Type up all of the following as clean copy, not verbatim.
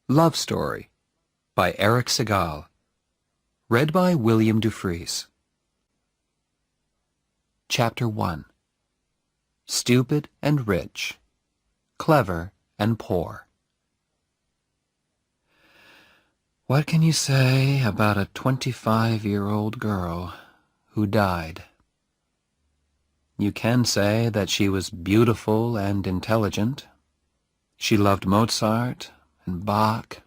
Love Story by Eric Segal. Read by William Dufries. Chapter 1. Stupid and Rich. Clever and Poor. What can you say about a 25-year-old girl who died? You can say that she was beautiful and intelligent. She loved Mozart and Bach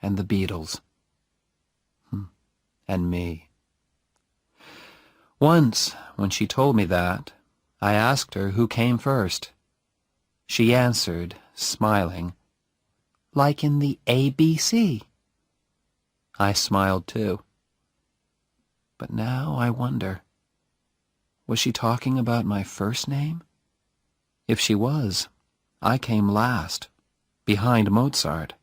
and the Beatles. And me. Once, when she told me that, I asked her who came first. She answered, smiling, "Like in the ABC." I smiled too. But now I wonder, was she talking about my first name? If she was, I came last, behind Mozart.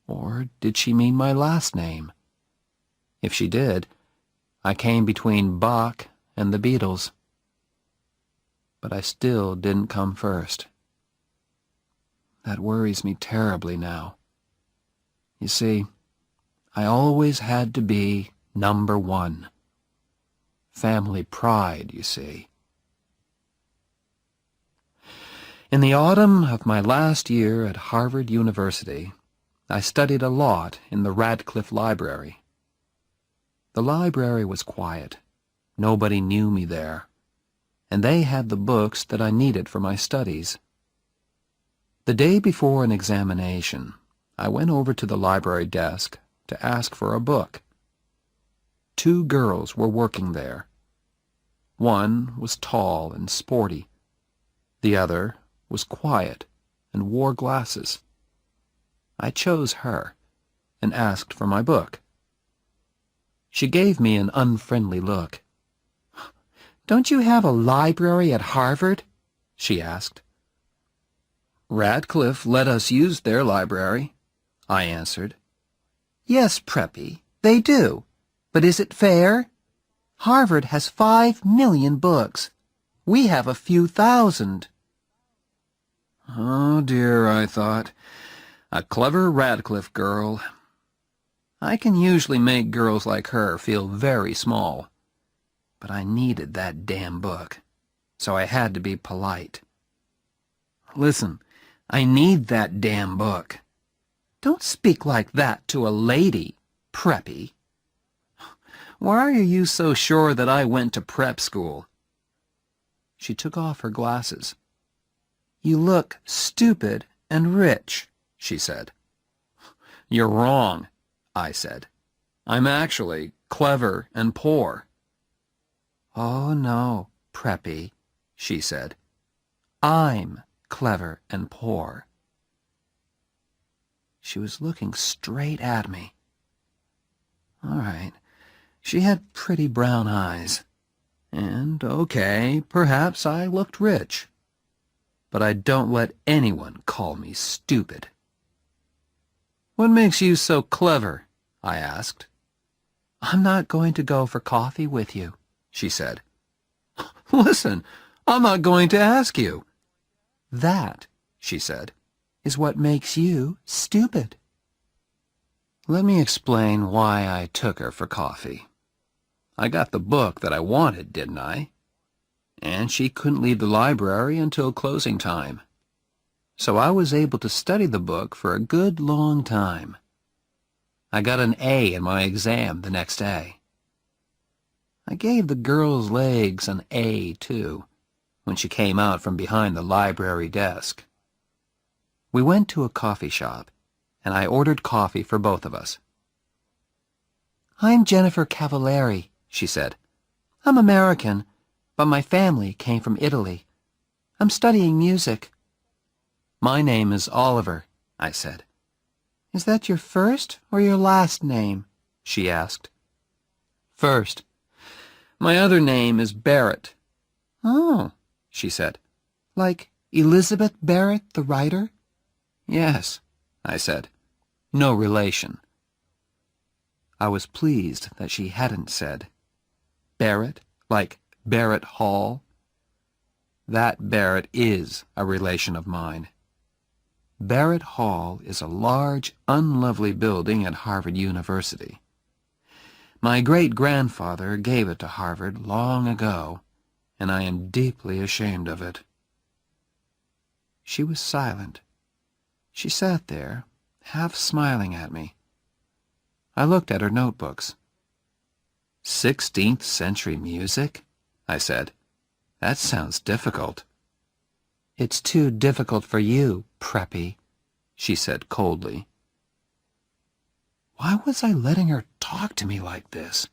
Or did she mean my last name? If she did, I came between Bach and the Beatles. But I still didn't come first. That worries me terribly now. You see, I always had to be number one. Family pride, you see. In the autumn of my last year at Harvard University, I studied a lot in the Radcliffe Library. The library was quiet. Nobody knew me there, and they had the books that I needed for my studies. The day before an examination, I went over to the library desk to ask for a book. Two girls were working there. One was tall and sporty. The other was quiet and wore glasses. I chose her and asked for my book. She gave me an unfriendly look. "Don't you have a library at Harvard?" she asked. "Radcliffe let us use their library," I answered. "Yes, Preppy, they do. But is it fair? Harvard has 5 million books. We have a few thousand." Oh dear, I thought. A clever Radcliffe girl. I can usually make girls like her feel very small. But I needed that damn book, so I had to be polite. "Listen, I need that damn book." "Don't speak like that to a lady, Preppy." "Why are you so sure that I went to prep school?" She took off her glasses. "You look stupid and rich," she said. "You're wrong," I said. "I'm actually clever and poor." "Oh, no, Preppy," she said. "I'm clever and poor." She was looking straight at me. All right, she had pretty brown eyes. And, okay, perhaps I looked rich. But I don't let anyone call me stupid. "What makes you so clever?" I asked. "I'm not going to go for coffee with you," she said. "Listen, I'm not going to ask you." "That," she said, "is what makes you stupid." Let me explain why I took her for coffee. I got the book that I wanted, didn't I? And she couldn't leave the library until closing time. So I was able to study the book for a good long time. I got an A in my exam the next day. I gave the girl's legs an A, too, when she came out from behind the library desk. We went to a coffee shop, and I ordered coffee for both of us. "I'm Jennifer Cavallari," she said. "I'm American, but my family came from Italy. I'm studying music." "My name is Oliver," I said. "Is that your first or your last name?" she asked. "First. My other name is Barrett." "Oh," she said. "Like Elizabeth Barrett, the writer?" "Yes," I said. "No relation." I was pleased that she hadn't said Barrett, like Barrett Hall. That Barrett is a relation of mine. Barrett Hall is a large, unlovely building at Harvard University. My great-grandfather gave it to Harvard long ago, and I am deeply ashamed of it." She was silent. She sat there, half smiling at me. I looked at her notebooks. 16th century music? I said. That sounds difficult. It's too difficult for you, Preppy, she said coldly. Why was I letting her talk to me like this?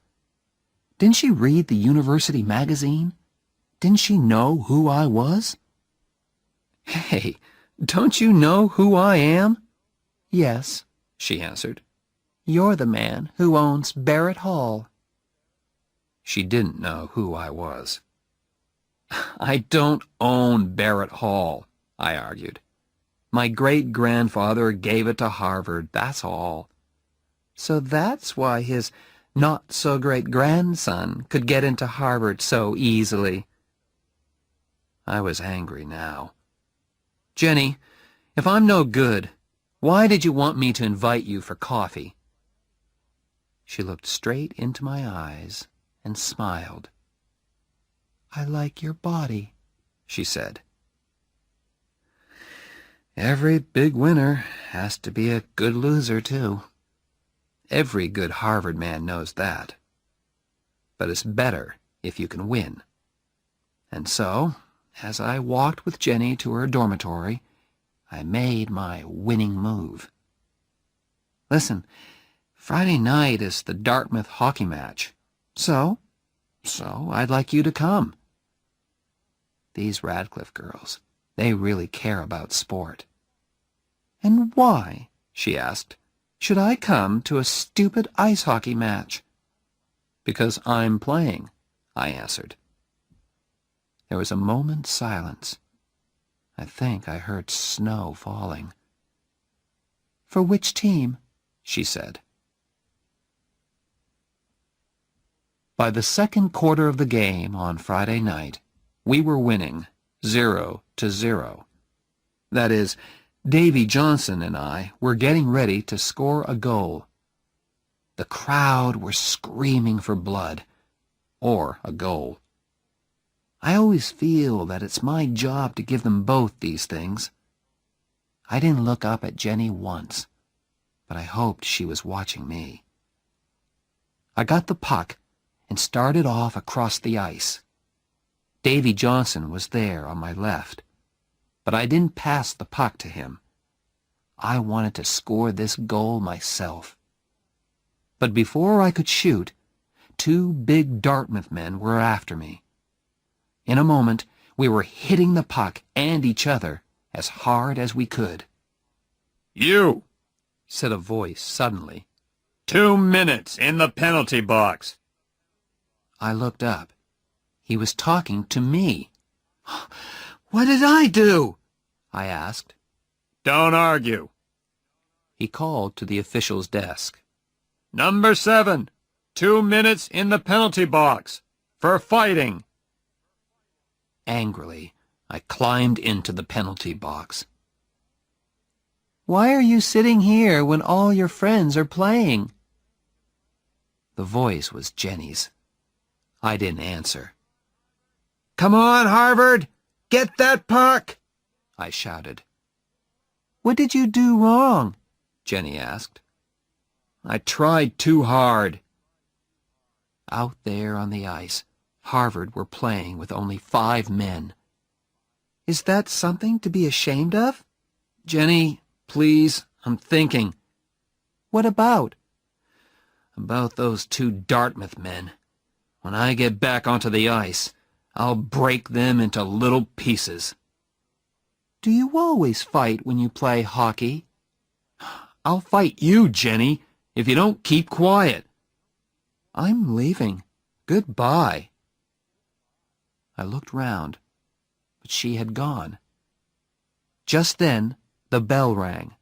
Didn't she read the university magazine? Didn't she know who I was? Hey, don't you know who I am? Yes, she answered. You're the man who owns Barrett Hall. She didn't know who I was. I don't own Barrett Hall, I argued. My great-grandfather gave it to Harvard, that's all. So that's why his not-so-great-grandson could get into Harvard so easily. I was angry now. Jenny, if I'm no good, why did you want me to invite you for coffee? She looked straight into my eyes and smiled. I like your body, she said. Every big winner has to be a good loser, too. Every good Harvard man knows that. But it's better if you can win. And so, as I walked with Jenny to her dormitory, I made my winning move. Listen, Friday night is the Dartmouth hockey match. So I'd like you to come. These Radcliffe girls, they really care about sport. And why, she asked, should I come to a stupid ice hockey match? Because I'm playing, I answered. There was a moment's silence. I think I heard snow falling. For which team? She said. By the second quarter of the game on Friday night, we were winning 0-0. That is, Davy Johnson and I were getting ready to score a goal. The crowd were screaming for blood, or a goal. I always feel that it's my job to give them both these things. I didn't look up at Jenny once, but I hoped she was watching me. I got the puck and started off across the ice. Davy Johnson was there on my left, but I didn't pass the puck to him. I wanted to score this goal myself. But before I could shoot, two big Dartmouth men were after me. In a moment, we were hitting the puck and each other as hard as we could. You, said a voice suddenly. 2 minutes in the penalty box. I looked up. He was talking to me. What did I do? I asked. Don't argue. He called to the official's desk. Number 7, 2 minutes in the penalty box for fighting. Angrily, I climbed into the penalty box. Why are you sitting here when all your friends are playing? The voice was Jenny's. I didn't answer. Come on, Harvard! Get that puck! I shouted. What did you do wrong? Jenny asked. I tried too hard. Out there on the ice, Harvard were playing with only 5 men. Is that something to be ashamed of? Jenny, please, I'm thinking. What about? About those 2 Dartmouth men. When I get back onto the ice, I'll break them into little pieces. Do you always fight when you play hockey? I'll fight you, Jenny, if you don't keep quiet. I'm leaving. Goodbye. I looked round, but she had gone. Just then, the bell rang.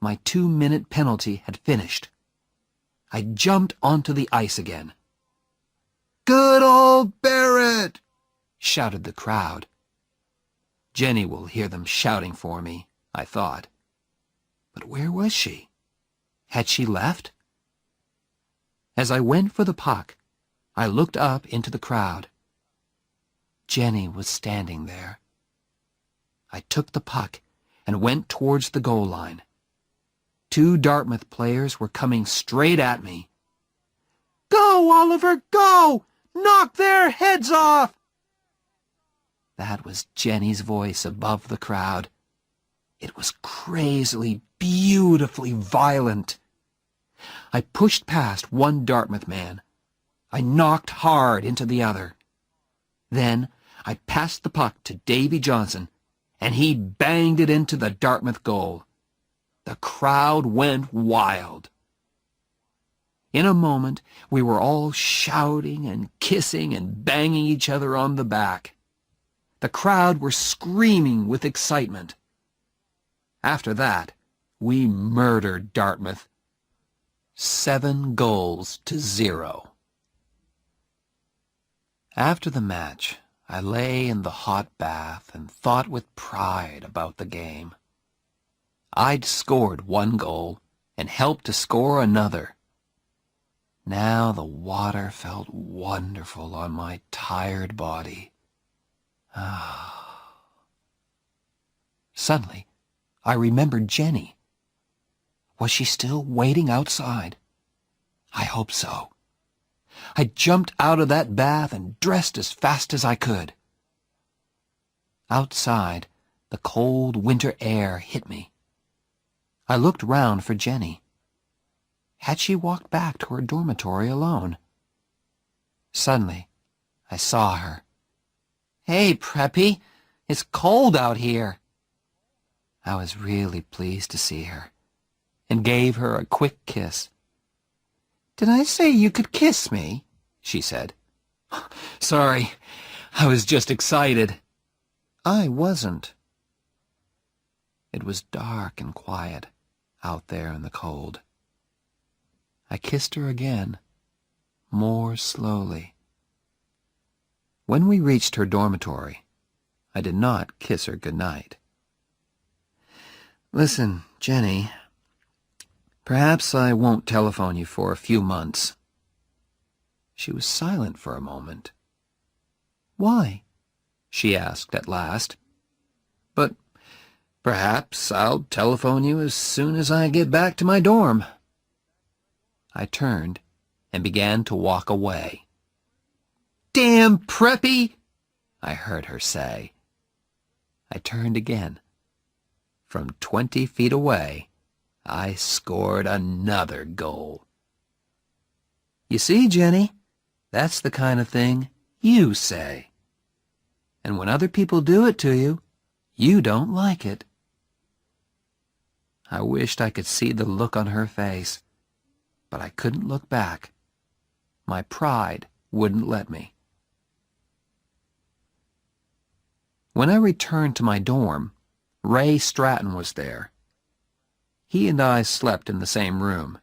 My 2-minute penalty had finished. I jumped onto the ice again. Good old Barrett! Shouted the crowd. Jenny will hear them shouting for me, I thought. But where was she? Had she left? As I went for the puck, I looked up into the crowd. Jenny was standing there. I took the puck and went towards the goal line. 2 Dartmouth players were coming straight at me. "Go, Oliver, go! Knock their heads off!" That was Jenny's voice above the crowd. It was crazily, beautifully violent. I pushed past one Dartmouth man. I knocked hard into the other. Then I passed the puck to Davy Johnson, and he banged it into the Dartmouth goal. The crowd went wild. In a moment, we were all shouting and kissing and banging each other on the back. The crowd were screaming with excitement. After that, we murdered Dartmouth. 7-0. After the match, I lay in the hot bath and thought with pride about the game. I'd scored 1 goal and helped to score another. Now the water felt wonderful on my tired body. Suddenly, I remembered Jenny. Was she still waiting outside? I hope so. I jumped out of that bath and dressed as fast as I could. Outside, the cold winter air hit me. I looked round for Jenny. Had she walked back to her dormitory alone? Suddenly, I saw her. "Hey, Preppy, it's cold out here." I was really pleased to see her, and gave her a quick kiss. "Did I say you could kiss me?" she said. "Sorry, I was just excited." I wasn't. It was dark and quiet out there in the cold. I kissed her again, more slowly. When we reached her dormitory, I did not kiss her goodnight. "Listen, Jenny, perhaps I won't telephone you for a few months." She was silent for a moment. "Why?" she asked at last. "But perhaps I'll telephone you as soon as I get back to my dorm." I turned and began to walk away. "Damn Preppy!" I heard her say. I turned again. From 20 feet away, I scored another goal. You see, Jenny, that's the kind of thing you say. And when other people do it to you, you don't like it. I wished I could see the look on her face, but I couldn't look back. My pride wouldn't let me. When I returned to my dorm, Ray Stratton was there. He and I slept in the same room.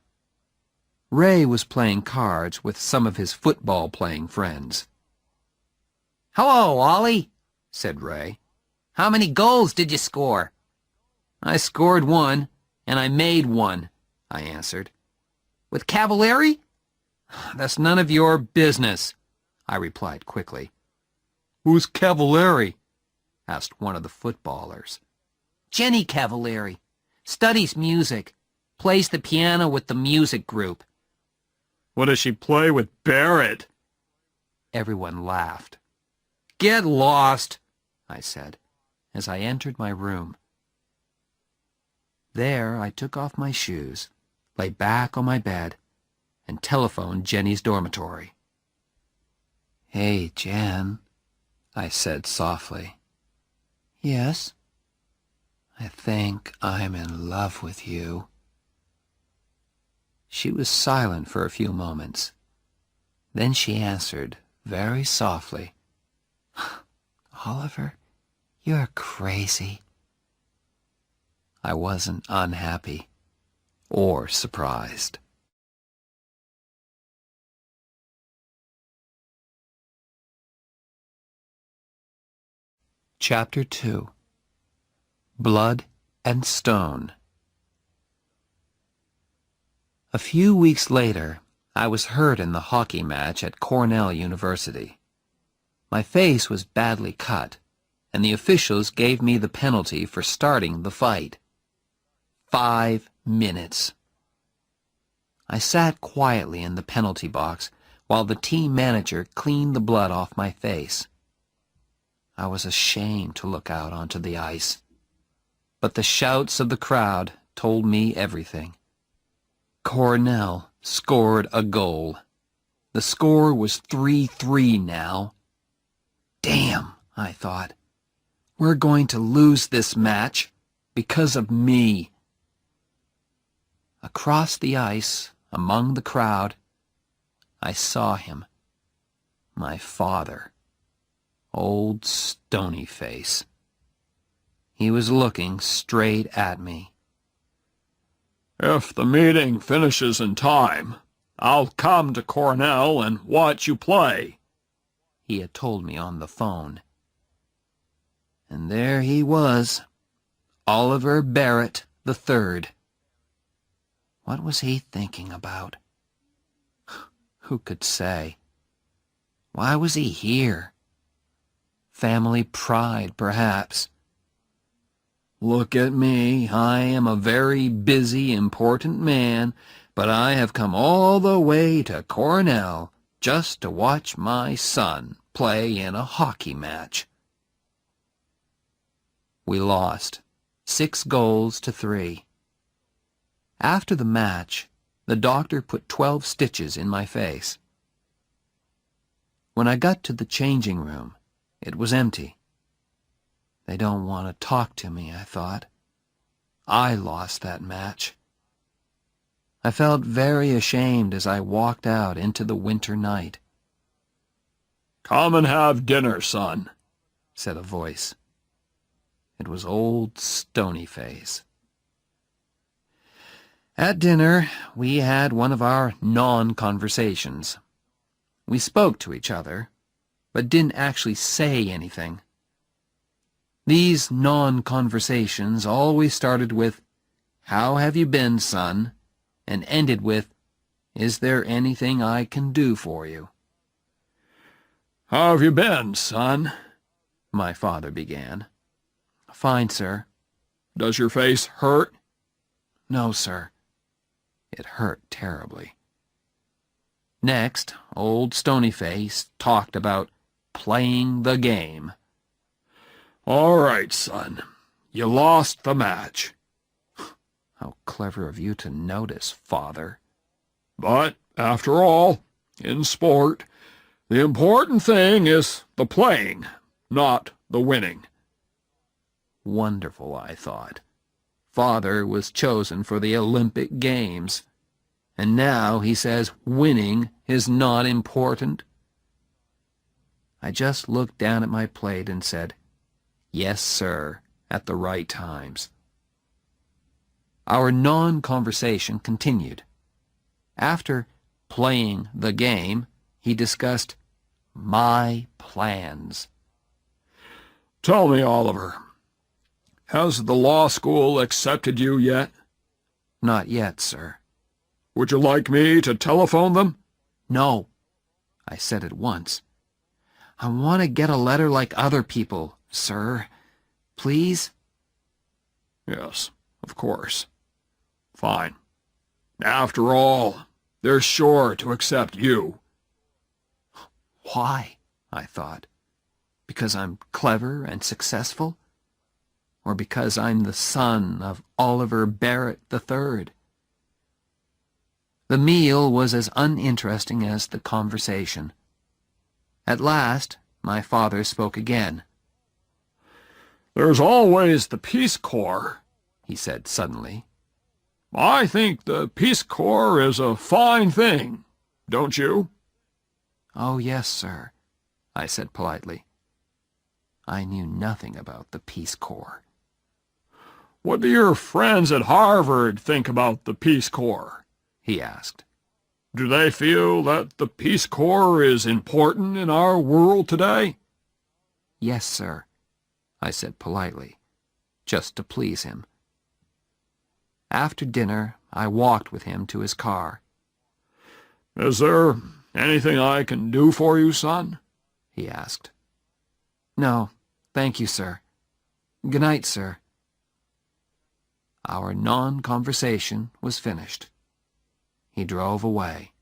Ray was playing cards with some of his football-playing friends. "Hello, Ollie," said Ray. "How many goals did you score?" "I scored 1, and I made 1, I answered. "With Cavalieri?" "That's none of your business," I replied quickly. "Who's Cavalieri?" asked one of the footballers. "Jenny Cavalieri. Studies music. Plays the piano with the music group." "What does she play with Barrett?" Everyone laughed. "Get lost," I said, as I entered my room. There I took off my shoes, lay back on my bed, and telephoned Jenny's dormitory. "Hey, Jen," I said softly. "Yes?" "I think I'm in love with you." She was silent for a few moments. Then she answered very softly, "Oliver, you're crazy." I wasn't unhappy or surprised. Chapter 2. Blood and Stone. A few weeks later, I was hurt in the hockey match at Cornell University. My face was badly cut, and the officials gave me the penalty for starting the fight. 5 minutes. I sat quietly in the penalty box while the team manager cleaned the blood off my face. I was ashamed to look out onto the ice, but the shouts of the crowd told me everything. Cornell scored a goal. The score was 3-3 now. Damn, I thought. We're going to lose this match because of me. Across the ice, among the crowd, I saw him. My father. Old Stony Face. He was looking straight at me. If the meeting finishes in time, I'll come to Cornell and watch you play, he had told me on the phone. And there he was, Oliver Barrett III. What was he thinking about? Who could say? Why was he here? Family pride, perhaps. Look at me. I am a very busy, important man, but I have come all the way to Cornell just to watch my son play in a hockey match. We lost, 6-3. After the match, the doctor put 12 stitches in my face. When I got to the changing room, it was empty. They don't want to talk to me, I thought. I lost that match. I felt very ashamed as I walked out into the winter night. "Come and have dinner, son," said a voice. It was old Stony Face. At dinner, we had one of our non-conversations. We spoke to each other, but didn't actually say anything. These non-conversations always started with, "How have you been, son?" and ended with, "Is there anything I can do for you?" "How have you been, son?" my father began. "Fine, sir." "Does your face hurt?" "No, sir." It hurt terribly. Next, old Stony Face talked about playing the game. "All right, son. You lost the match." How clever of you to notice, father. "But, after all, in sport, the important thing is the playing, not the winning." Wonderful, I thought. Father was chosen for the Olympic Games, and now he says winning is not important. I just looked down at my plate and said, "Yes, sir," at the right times. Our non-conversation continued. After playing the game, he discussed my plans. "Tell me, Oliver, has the law school accepted you yet?" "Not yet, sir." "Would you like me to telephone them?" "No," I said at once. "I want to get a letter like other people, sir. Please?" "Yes, of course. Fine. After all, they're sure to accept you." Why? I thought. Because I'm clever and successful? Or because I'm the son of Oliver Barrett III? The meal was as uninteresting as the conversation. At last, my father spoke again. "There's always the Peace Corps," he said suddenly. "I think the Peace Corps is a fine thing, don't you?" "Oh, yes, sir," I said politely. I knew nothing about the Peace Corps. "What do your friends at Harvard think about the Peace Corps?" he asked. "Do they feel that the Peace Corps is important in our world today?" "Yes, sir," I said politely, just to please him. After dinner, I walked with him to his car. "Is there anything I can do for you, son?" he asked. "No, thank you, sir. Good night, sir." Our non-conversation was finished. He drove away.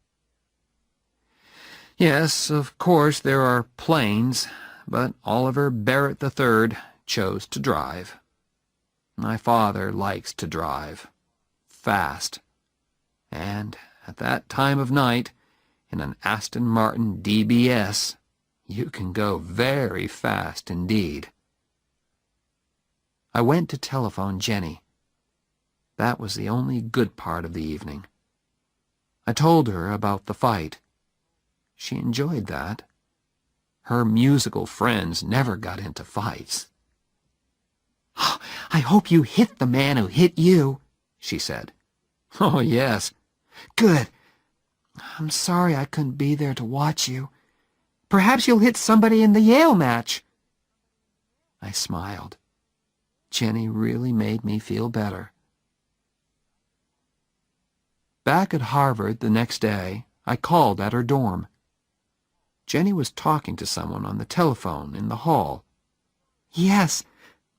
Yes, of course there are planes, but Oliver Barrett III chose to drive. My father likes to drive. Fast. And at that time of night, in an Aston Martin DBS, you can go very fast indeed. I went to telephone Jenny. That was the only good part of the evening. I told her about the fight. She enjoyed that. Her musical friends never got into fights. "I hope you hit the man who hit you," she said. "Oh, yes." "Good. I'm sorry I couldn't be there to watch you. Perhaps you'll hit somebody in the Yale match." I smiled. Jenny really made me feel better. Back at Harvard the next day, I called at her dorm. Jenny was talking to someone on the telephone in the hall. "Yes,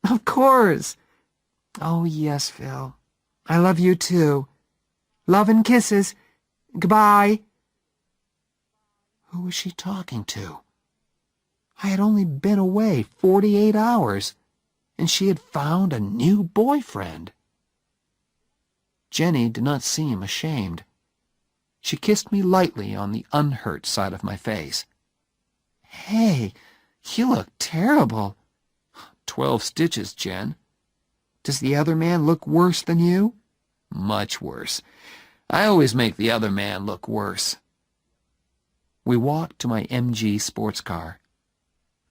of course. Oh, yes, Phil. I love you, too. Love and kisses. Goodbye." Who was she talking to? I had only been away 48 hours, and she had found a new boyfriend. Jenny did not seem ashamed. She kissed me lightly on the unhurt side of my face. "Hey, you look terrible." 12 stitches, Jen." "Does the other man look worse than you?" "Much worse. I always make the other man look worse." We walked to my MG sports car.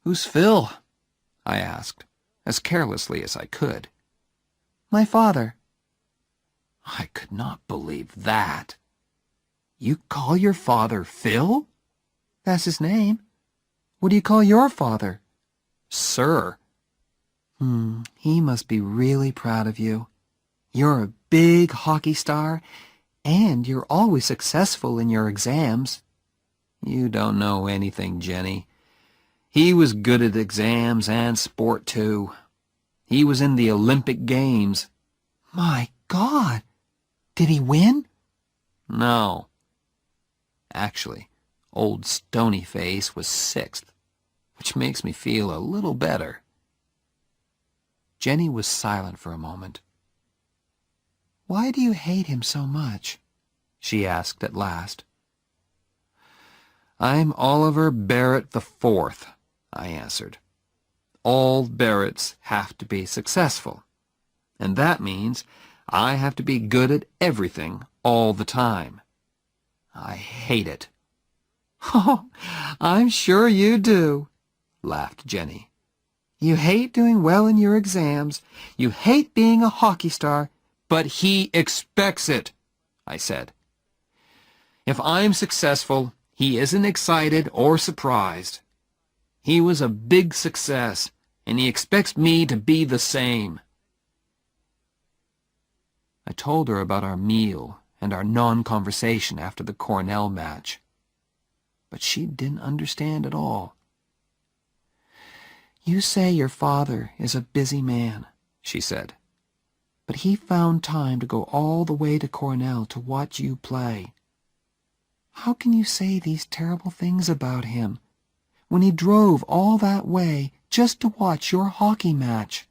"Who's Phil?" I asked, as carelessly as I could. "My father." I could not believe that. "You call your father Phil?" "That's his name. What do you call your father?" "Sir." He must be really proud of you. You're a big hockey star, and you're always successful in your exams." "You don't know anything, Jenny. He was good at exams and sport, too. He was in the Olympic Games." "My God! Did he win?" "No. Actually, old Stonyface was 6th, which makes me feel a little better." Jenny was silent for a moment. "Why do you hate him so much?" she asked at last. "I'm Oliver Barrett IV," I answered. "All Barretts have to be successful, and that means I have to be good at everything all the time. I hate it." "Oh, I'm sure you do," laughed Jenny. "You hate doing well in your exams. You hate being a hockey star." "But he expects it," I said. "If I'm successful, he isn't excited or surprised. He was a big success, and he expects me to be the same." I told her about our meal and our non-conversation after the Cornell match. But she didn't understand at all. "You say your father is a busy man," she said. "But he found time to go all the way to Cornell to watch you play. How can you say these terrible things about him when he drove all that way just to watch your hockey match?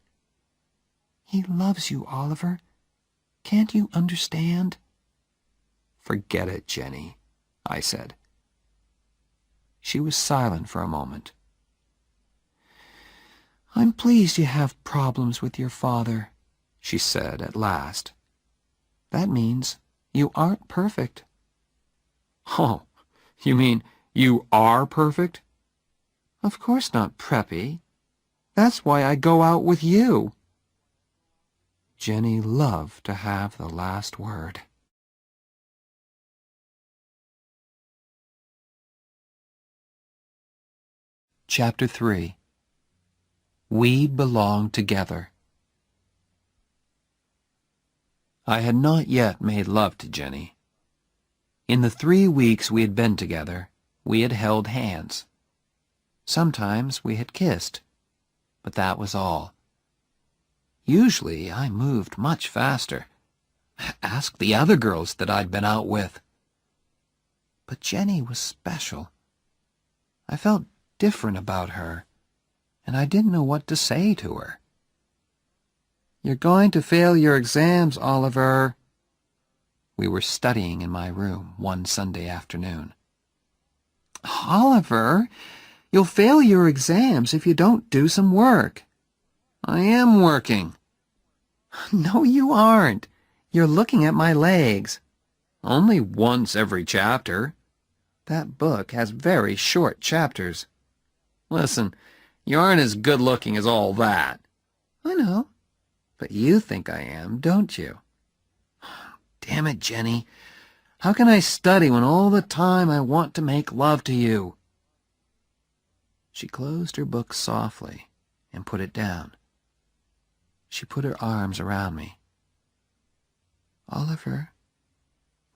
He loves you, Oliver. Can't you understand?" "Forget it, Jenny," I said. She was silent for a moment. "I'm pleased you have problems with your father," she said at last. "That means you aren't perfect." "Oh, you mean you are perfect?" "Of course not, Preppy. That's why I go out with you." Jenny loved to have the last word. Chapter 3. We Belong Together. I had not yet made love to Jenny. In the 3 weeks we had been together, we had held hands. Sometimes we had kissed, but that was all. Usually I moved much faster. Ask the other girls that I'd been out with. But Jenny was special. I felt different about her, and I didn't know what to say to her. "You're going to fail your exams, Oliver." We were studying in my room one Sunday afternoon. "Oliver, you'll fail your exams if you don't do some work." "I am working." "No, you aren't. You're looking at my legs." "Only once every chapter." "That book has very short chapters." "Listen, you aren't as good-looking as all that." "I know, but you think I am, don't you?" "Damn it, Jenny. How can I study when all the time I want to make love to you?" She closed her book softly and put it down. She put her arms around me. "Oliver,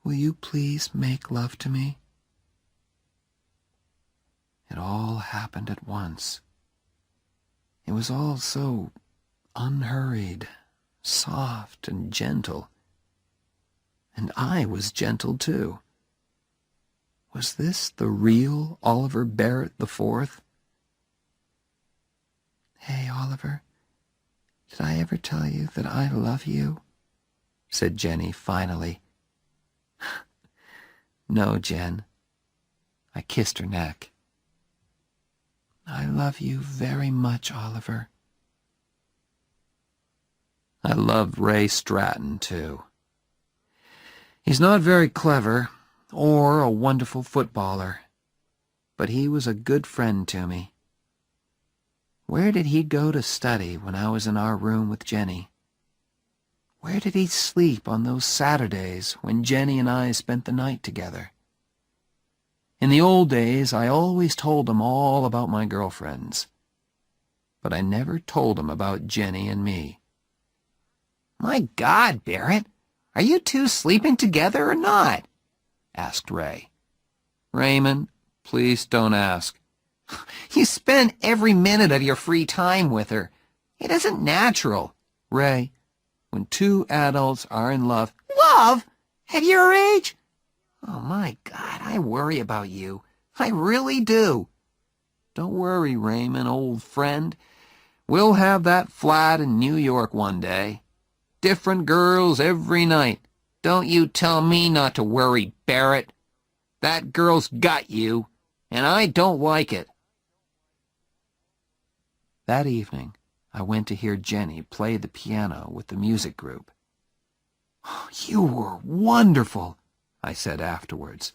will you please make love to me?" It all happened at once. It was all so unhurried, soft and gentle. And I was gentle too. Was this the real Oliver Barrett IV? "Hey, Oliver, did I ever tell you that I love you?" said Jenny finally. "No, Jen." I kissed her neck. "I love you very much, Oliver." I loved Ray Stratton, too. He's not very clever or a wonderful footballer, but he was a good friend to me. Where did he go to study when I was in our room with Jenny? Where did he sleep on those Saturdays when Jenny and I spent the night together? In the old days, I always told him all about my girlfriends, but I never told him about Jenny and me. "My God, Barrett, are you two sleeping together or not?" asked Ray. "Raymond, please don't ask." "You spend every minute of your free time with her. It isn't natural." "Ray, when two adults are in love—" "Love? At your age? Oh, my God, I worry about you. I really do." "Don't worry, Raymond, old friend. We'll have that flat in New York one day. Different girls every night. Don't you tell me not to worry, Barrett. That girl's got you, and I don't like it." That evening, I went to hear Jenny play the piano with the music group. "You were wonderful," I said afterwards.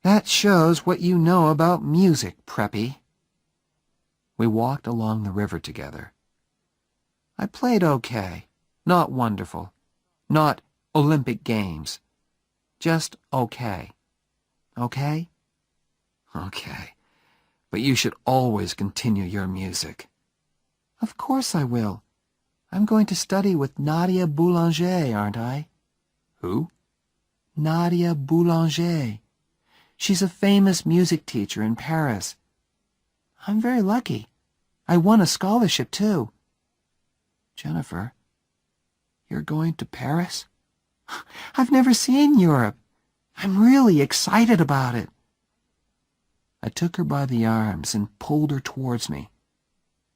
"That shows what you know about music, Preppy." We walked along the river together. I played okay, not wonderful, not Olympic Games, just okay. Okay? Okay. But you should always continue your music. "Of course I will. I'm going to study with Nadia Boulanger, aren't I?" "Who?" "Nadia Boulanger. She's a famous music teacher in Paris. I'm very lucky. I won a scholarship, too." "Jennifer, you're going to Paris?" "I've never seen Europe. I'm really excited about it." I took her by the arms and pulled her towards me.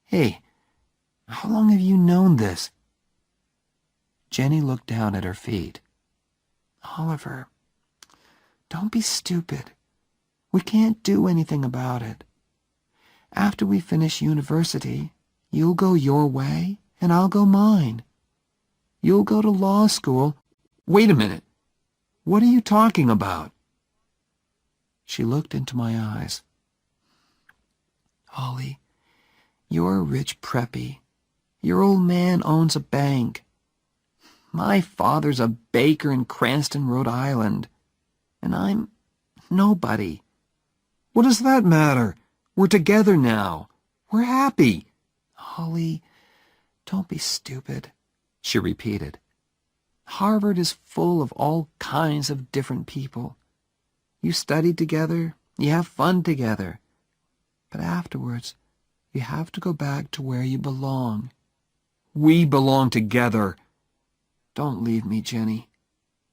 "Hey, how long have you known this?" Jenny looked down at her feet. "Oliver, don't be stupid. We can't do anything about it. After we finish university, you'll go your way and I'll go mine. You'll go to law school." "Wait a minute. What are you talking about?" She looked into my eyes. "Ollie, you're a rich preppy. Your old man owns a bank. My father's a baker in Cranston, Rhode Island. And I'm nobody." "What does that matter? We're together now. We're happy." "Ollie, don't be stupid," she repeated. Harvard is full of all kinds of different people. You study together, you have fun together. But afterwards, you have to go back to where you belong. We belong together. Don't leave me, Jenny.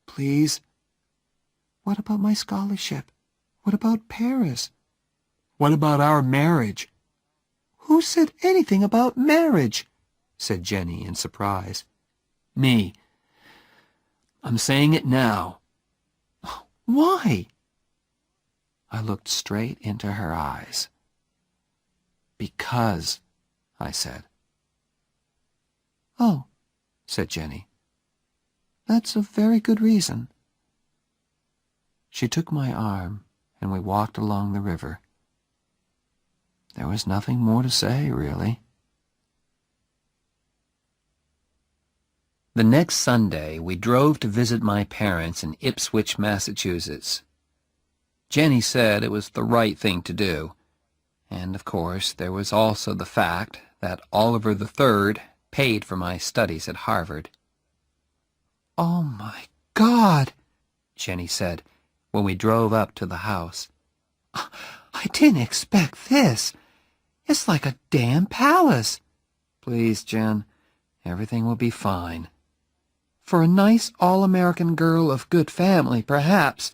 Please. What about my scholarship? What about Paris? What about our marriage? Who said anything about marriage? Said Jenny in surprise. Me. I'm saying it now. Why? I looked straight into her eyes. Because, I said. Oh, said Jenny. That's a very good reason. She took my arm, and we walked along the river. There was nothing more to say, really. The next Sunday, we drove to visit my parents in Ipswich, Massachusetts. Jenny said it was the right thing to do, and of course there was also the fact that Oliver III paid for my studies at Harvard. "Oh, my God," Jenny said when we drove up to the house. "I didn't expect this. It's like a damn palace." "Please, Jen, everything will be fine." "For a nice all-American girl of good family, perhaps.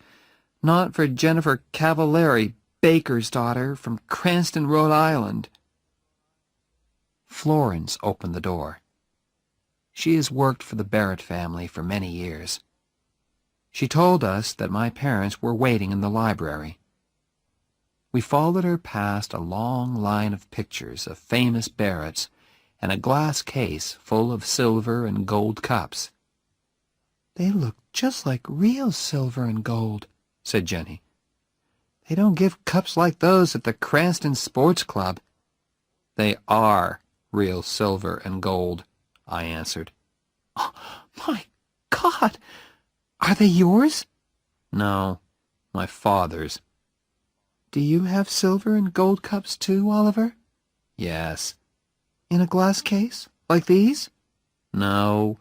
Not for Jennifer Cavallari, baker's daughter from Cranston, Rhode Island." Florence opened the door. She has worked for the Barrett family for many years. She told us that my parents were waiting in the library. We followed her past a long line of pictures of famous Barretts and a glass case full of silver and gold cups. "They look just like real silver and gold," said Jenny. "They don't give cups like those at the Cranston Sports Club." "They are real silver and gold," I answered. "Oh, my God! Are they yours?" "No, my father's." "Do you have silver and gold cups too, Oliver?" "Yes." "In a glass case, like these?" "No,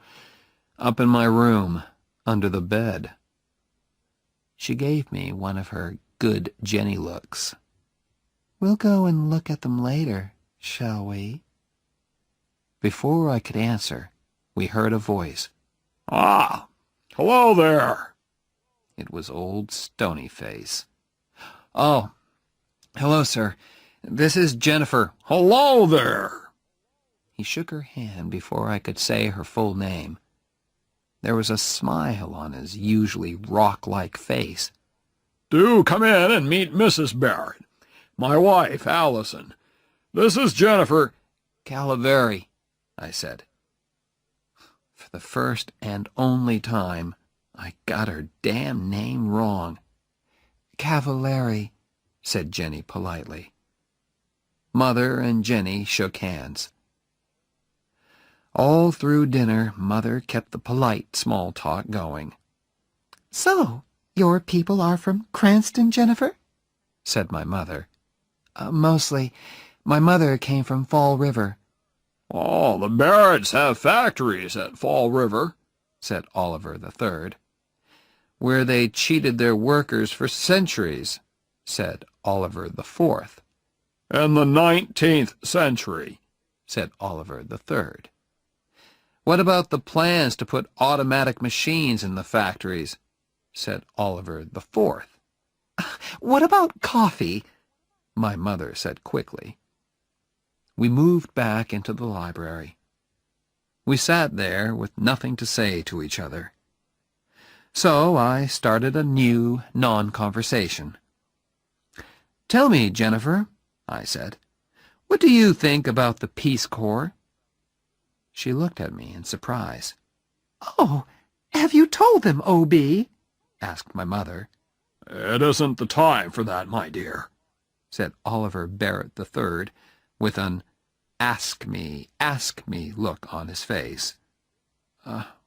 up in my room, under the bed." She gave me one of her good Jenny looks. "We'll go and look at them later, shall we?" Before I could answer, we heard a voice. "Ah, hello there." It was old Stonyface. "Oh, hello, sir. This is Jennifer." "Hello there." He shook her hand before I could say her full name. There was a smile on his usually rock-like face. "Do come in and meet Mrs. Barrett, my wife, Allison. This is Jennifer." "Cavallari," I said. For the first and only time, I got her damn name wrong. "Cavallari," said Jenny politely. Mother and Jenny shook hands. All through dinner, Mother kept the polite small talk going. "So, your people are from Cranston, Jennifer?" said my mother. Mostly. My mother came from Fall River." "Oh, the Barretts have factories at Fall River," said Oliver III. "Where they cheated their workers for centuries," said Oliver IV. "In the 19th century," said Oliver III. "What about the plans to put automatic machines in the factories?" said Oliver IV. "What about coffee?" my mother said quickly. We moved back into the library. We sat there with nothing to say to each other. So I started a new non-conversation. "Tell me, Jennifer," I said, "what do you think about the Peace Corps?" She looked at me in surprise. "Oh, have you told them, O.B.?" asked my mother. "It isn't the time for that, my dear," said Oliver Barrett III, with an ask me look on his face.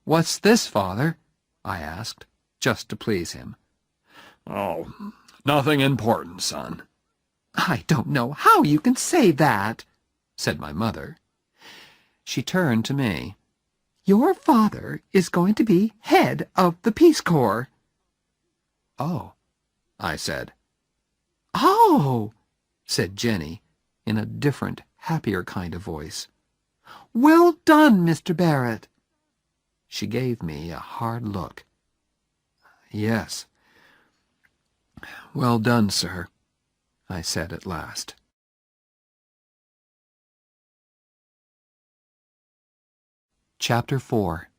What's this, Father?" I asked, just to please him. "Oh, nothing important, son." "I don't know how you can say that," said my mother. She turned to me. Your father is going to be head of the Peace Corps. Oh, I said. Oh, Said Jenny in a different, happier kind of voice. well done, Mr. Barrett. She gave me a hard look. Yes. Well done, sir, I said at last. Chapter 4.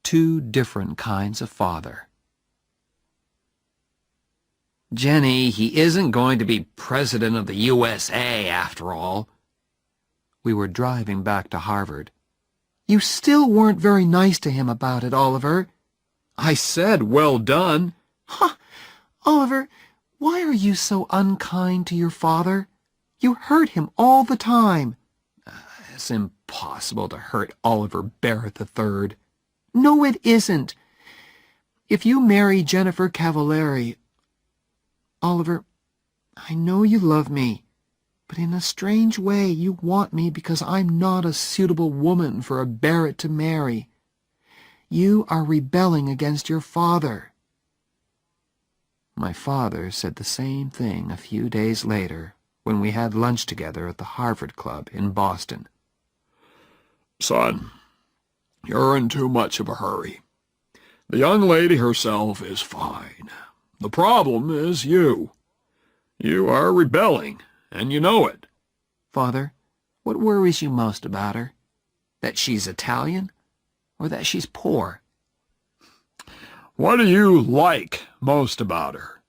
Two different kinds of father. Jenny, he isn't going to be president of the USA after all. We were driving back to Harvard. You still weren't very nice to him about it, Oliver. I said, well done. Oliver, why are you so unkind to your father? You hurt him all the time. It's impossible to hurt Oliver Barrett III. No, it isn't. If you marry Jennifer Cavallari... Oliver, I know you love me, but in a strange way you want me because I'm not a suitable woman for a Barrett to marry. You are rebelling against your father. My father said the same thing a few days later when we had lunch together at the Harvard Club in Boston. Son, you're in too much of a hurry. The young lady herself is fine. The problem is you. You are rebelling, and you know it. Father, what worries you most about her? That she's Italian, or that she's poor? What do you like most about her?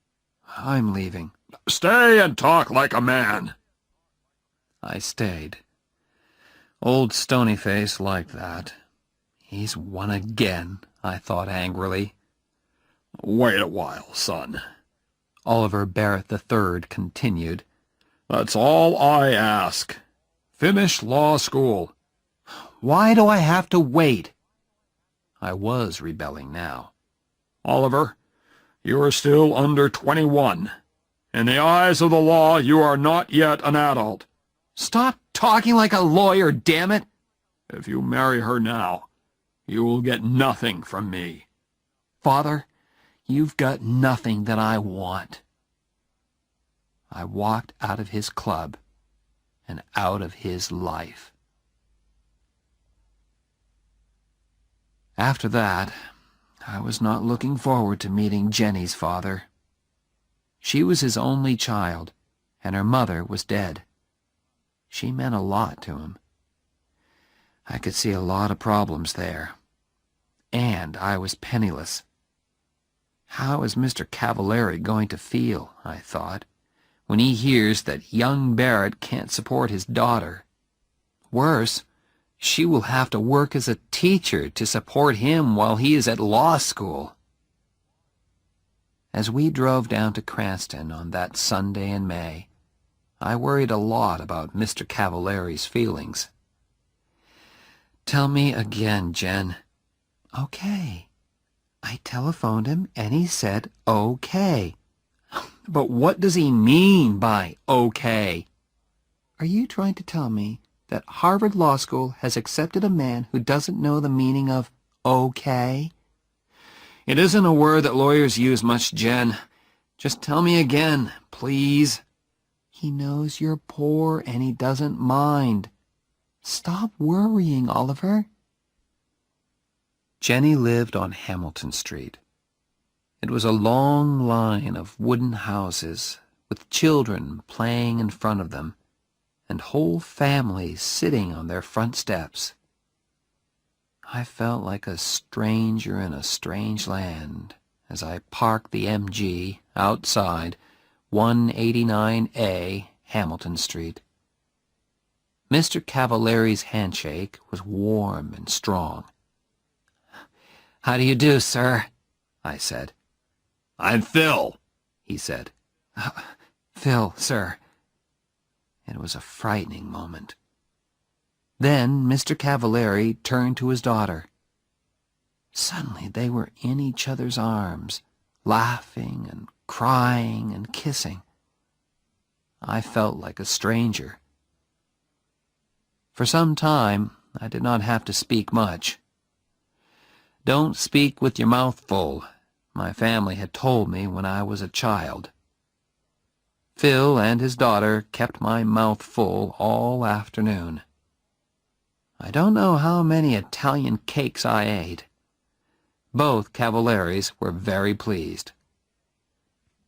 I'm leaving. Stay and talk like a man. I stayed. Old Stonyface liked that. He's won again, I thought angrily. Wait a while, son, Oliver Barrett III continued. That's all I ask. Finish law school. Why do I have to wait? I was rebelling now. Oliver, you are still under 21. In the eyes of the law, you are not yet an adult. Stop talking like a lawyer, damn it! If you marry her now, you will get nothing from me. Father, you've got nothing that I want. I walked out of his club and out of his life. After that, I was not looking forward to meeting Jenny's father. She was his only child, and her mother was dead. She meant a lot to him. I could see a lot of problems there. And I was penniless. How is Mr. Cavallari going to feel, I thought, when he hears that young Barrett can't support his daughter? Worse, she will have to work as a teacher to support him while he is at law school. As we drove down to Cranston on that Sunday in May, I worried a lot about Mr. Cavallari's feelings. Tell me again, Jen. Okay. I telephoned him and he said okay. But what does he mean by okay? Are you trying to tell me that Harvard Law School has accepted a man who doesn't know the meaning of okay? It isn't a word that lawyers use much, Jen. Just tell me again, please. He knows you're poor and he doesn't mind. Stop worrying, Oliver. Jenny lived on Hamilton Street. It was a long line of wooden houses with children playing in front of them and whole families sitting on their front steps. I felt like a stranger in a strange land as I parked the MG outside 189A Hamilton Street. Mr. Cavallari's handshake was warm and strong. "How do you do, sir?" I said. I'm Phil, he said. "Phil, sir." It was a frightening moment. Then Mr. Cavallari turned to his daughter. Suddenly they were in each other's arms, laughing and crying and kissing. I felt like a stranger. For some time I did not have to speak much. Don't speak with your mouth full, my family had told me when I was a child. Phil and his daughter kept my mouth full all afternoon. I don't know how many Italian cakes I ate. Both Cavalieris were very pleased.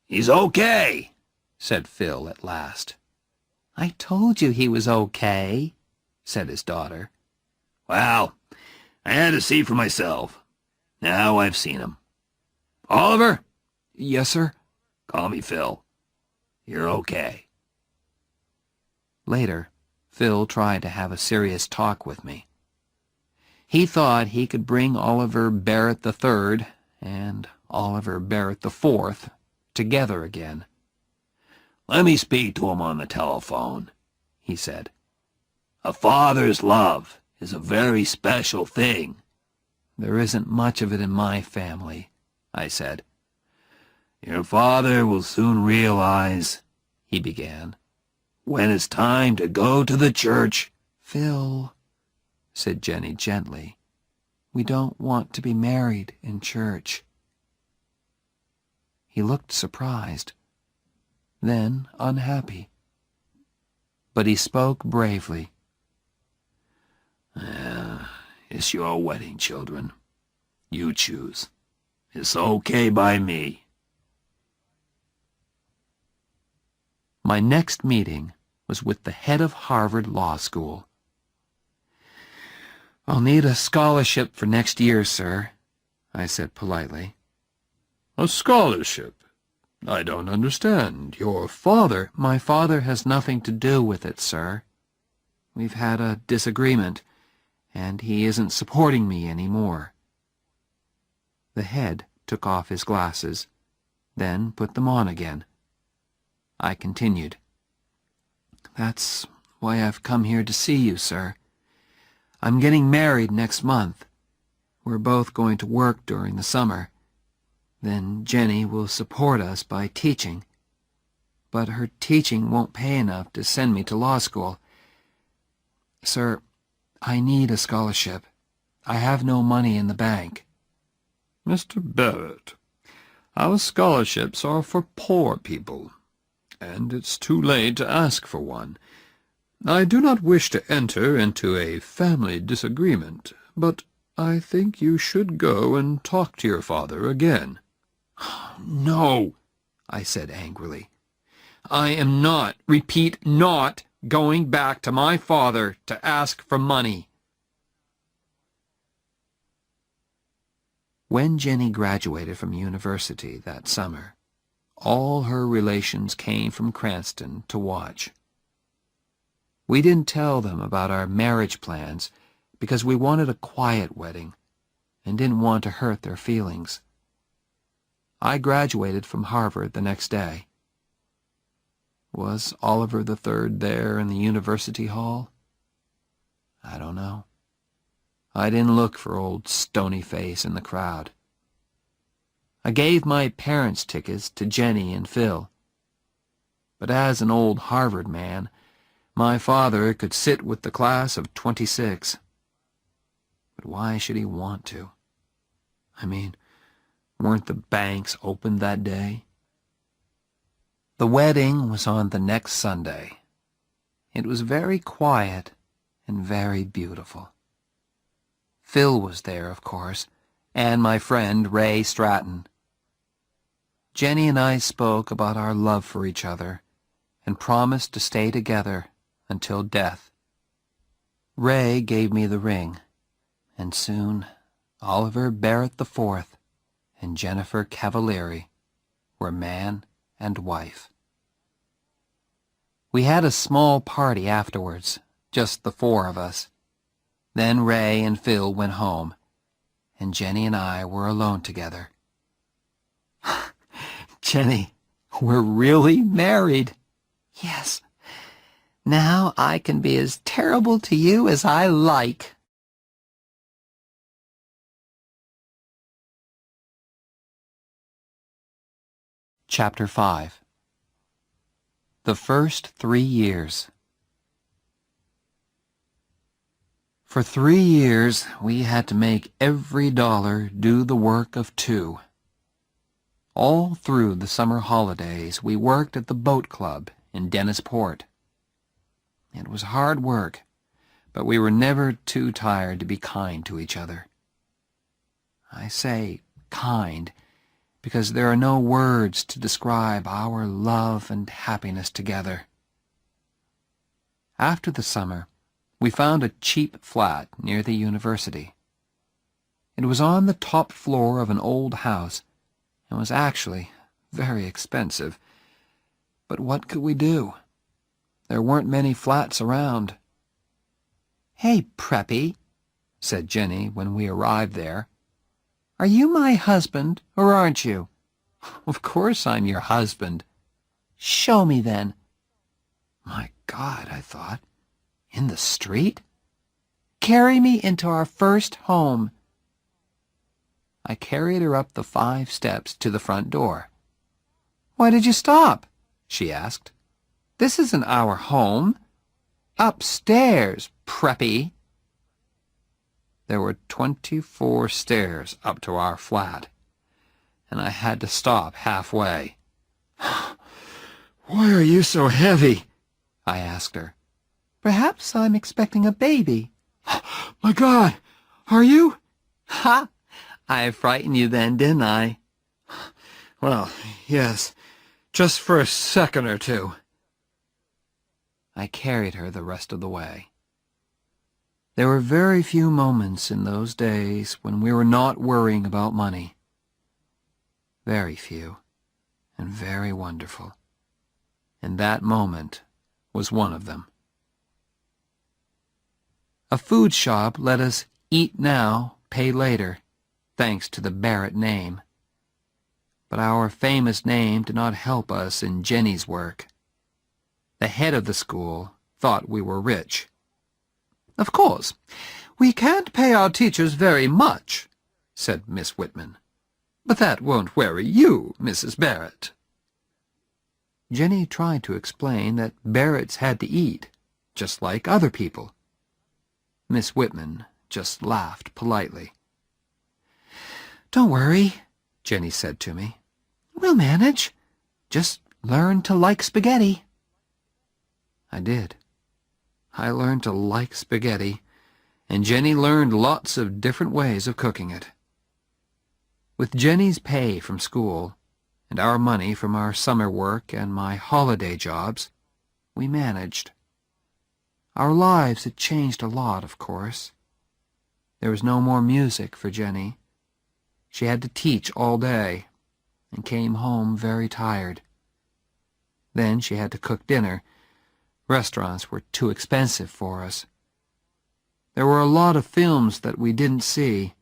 "He's okay," said Phil at last. "I told you he was okay," said his daughter. "Well, I had to see for myself. Now I've seen him. Oliver?" "Yes, sir?" "Call me Phil. You're okay." Later, Phil tried to have a serious talk with me. He thought he could bring Oliver Barrett III and Oliver Barrett IV together again. "Let me speak to him on the telephone," he said. "A father's love is a very special thing." "There isn't much of it in my family," I said. "Your father will soon realize," he began, "when it's time to go to the church." "Phil," said Jenny gently, "we don't want to be married in church." He looked surprised, then unhappy. But he spoke bravely. "It's your wedding, children. You choose. It's okay by me." My next meeting was with the head of Harvard Law School. "I'll need a scholarship for next year, sir," I said politely. "A scholarship? I don't understand. Your father—" "My father has nothing to do with it, sir. We've had a disagreement, and he isn't supporting me any more." The head took off his glasses, then put them on again. I continued. "That's why I've come here to see you, sir. I'm getting married next month. We're both going to work during the summer. Then Jenny will support us by teaching. But her teaching won't pay enough to send me to law school. Sir, I need a scholarship. I have no money in the bank." "Mr. Barrett, our scholarships are for poor people, and it's too late to ask for one. I do not wish to enter into a family disagreement, but I think you should go and talk to your father again." "No," I said angrily. "I am not, repeat, not going back to my father to ask for money." When Jenny graduated from university that summer, all her relations came from Cranston to watch. We didn't tell them about our marriage plans because we wanted a quiet wedding and didn't want to hurt their feelings. I graduated from Harvard the next day. Was Oliver III there in the university hall? I don't know. I didn't look for old Stonyface in the crowd. I gave my parents' tickets to Jenny and Phil. But as an old Harvard man, my father could sit with the class of '26. But why should he want to? I mean, weren't the banks open that day? The wedding was on the next Sunday. It was very quiet and very beautiful. Phil was there, of course, and my friend Ray Stratton. Jenny and I spoke about our love for each other and promised to stay together until death. Ray gave me the ring, and soon Oliver Barrett IV and Jennifer Cavalieri were man and wife. We had a small party afterwards, just the four of us. Then Ray and Phil went home, and Jenny and I were alone together. "Jenny, we're really married." "Yes. Now I can be as terrible to you as I like." Chapter 5. The First 3 Years. For 3 years, we had to make every dollar do the work of 2. All through the summer holidays, we worked at the boat club in Dennisport. It was hard work, but we were never too tired to be kind to each other. I say kind because there are no words to describe our love and happiness together. After the summer, we found a cheap flat near the university. It was on the top floor of an old house and was actually very expensive. But what could we do? There weren't many flats around. "Hey, Preppy," said Jenny when we arrived there. "Are you my husband, or aren't you?" "Of course I'm your husband." "Show me, then." My God, I thought. In the street? "Carry me into our first home." I carried her up the 5 steps to the front door. "Why did you stop?" she asked. "This isn't our home. Upstairs, Preppy." There were 24 stairs up to our flat, and I had to stop halfway. "Why are you so heavy?" I asked her. "Perhaps I'm expecting a baby." "My God, are you?" "Ha! I frightened you then, didn't I?" "Well, yes, just for a second or two." I carried her the rest of the way. There were very few moments in those days when we were not worrying about money. Very few, and very wonderful. And that moment was one of them. A food shop let us eat now, pay later, thanks to the Barrett name. But our famous name did not help us in Jenny's work. The head of the school thought we were rich. "Of course, we can't pay our teachers very much," said Miss Whitman. "But that won't worry you, Mrs. Barrett." Jenny tried to explain that Barretts had to eat, just like other people. Miss Whitman just laughed politely. "Don't worry," Jenny said to me. "We'll manage. Just learn to like spaghetti." I did. I learned to like spaghetti, and Jenny learned lots of different ways of cooking it. With Jenny's pay from school, and our money from our summer work and my holiday jobs, we managed. Our lives had changed a lot, of course. There was no more music for Jenny. She had to teach all day, and came home very tired. Then she had to cook dinner. Restaurants were too expensive for us. There were a lot of films that we didn't see,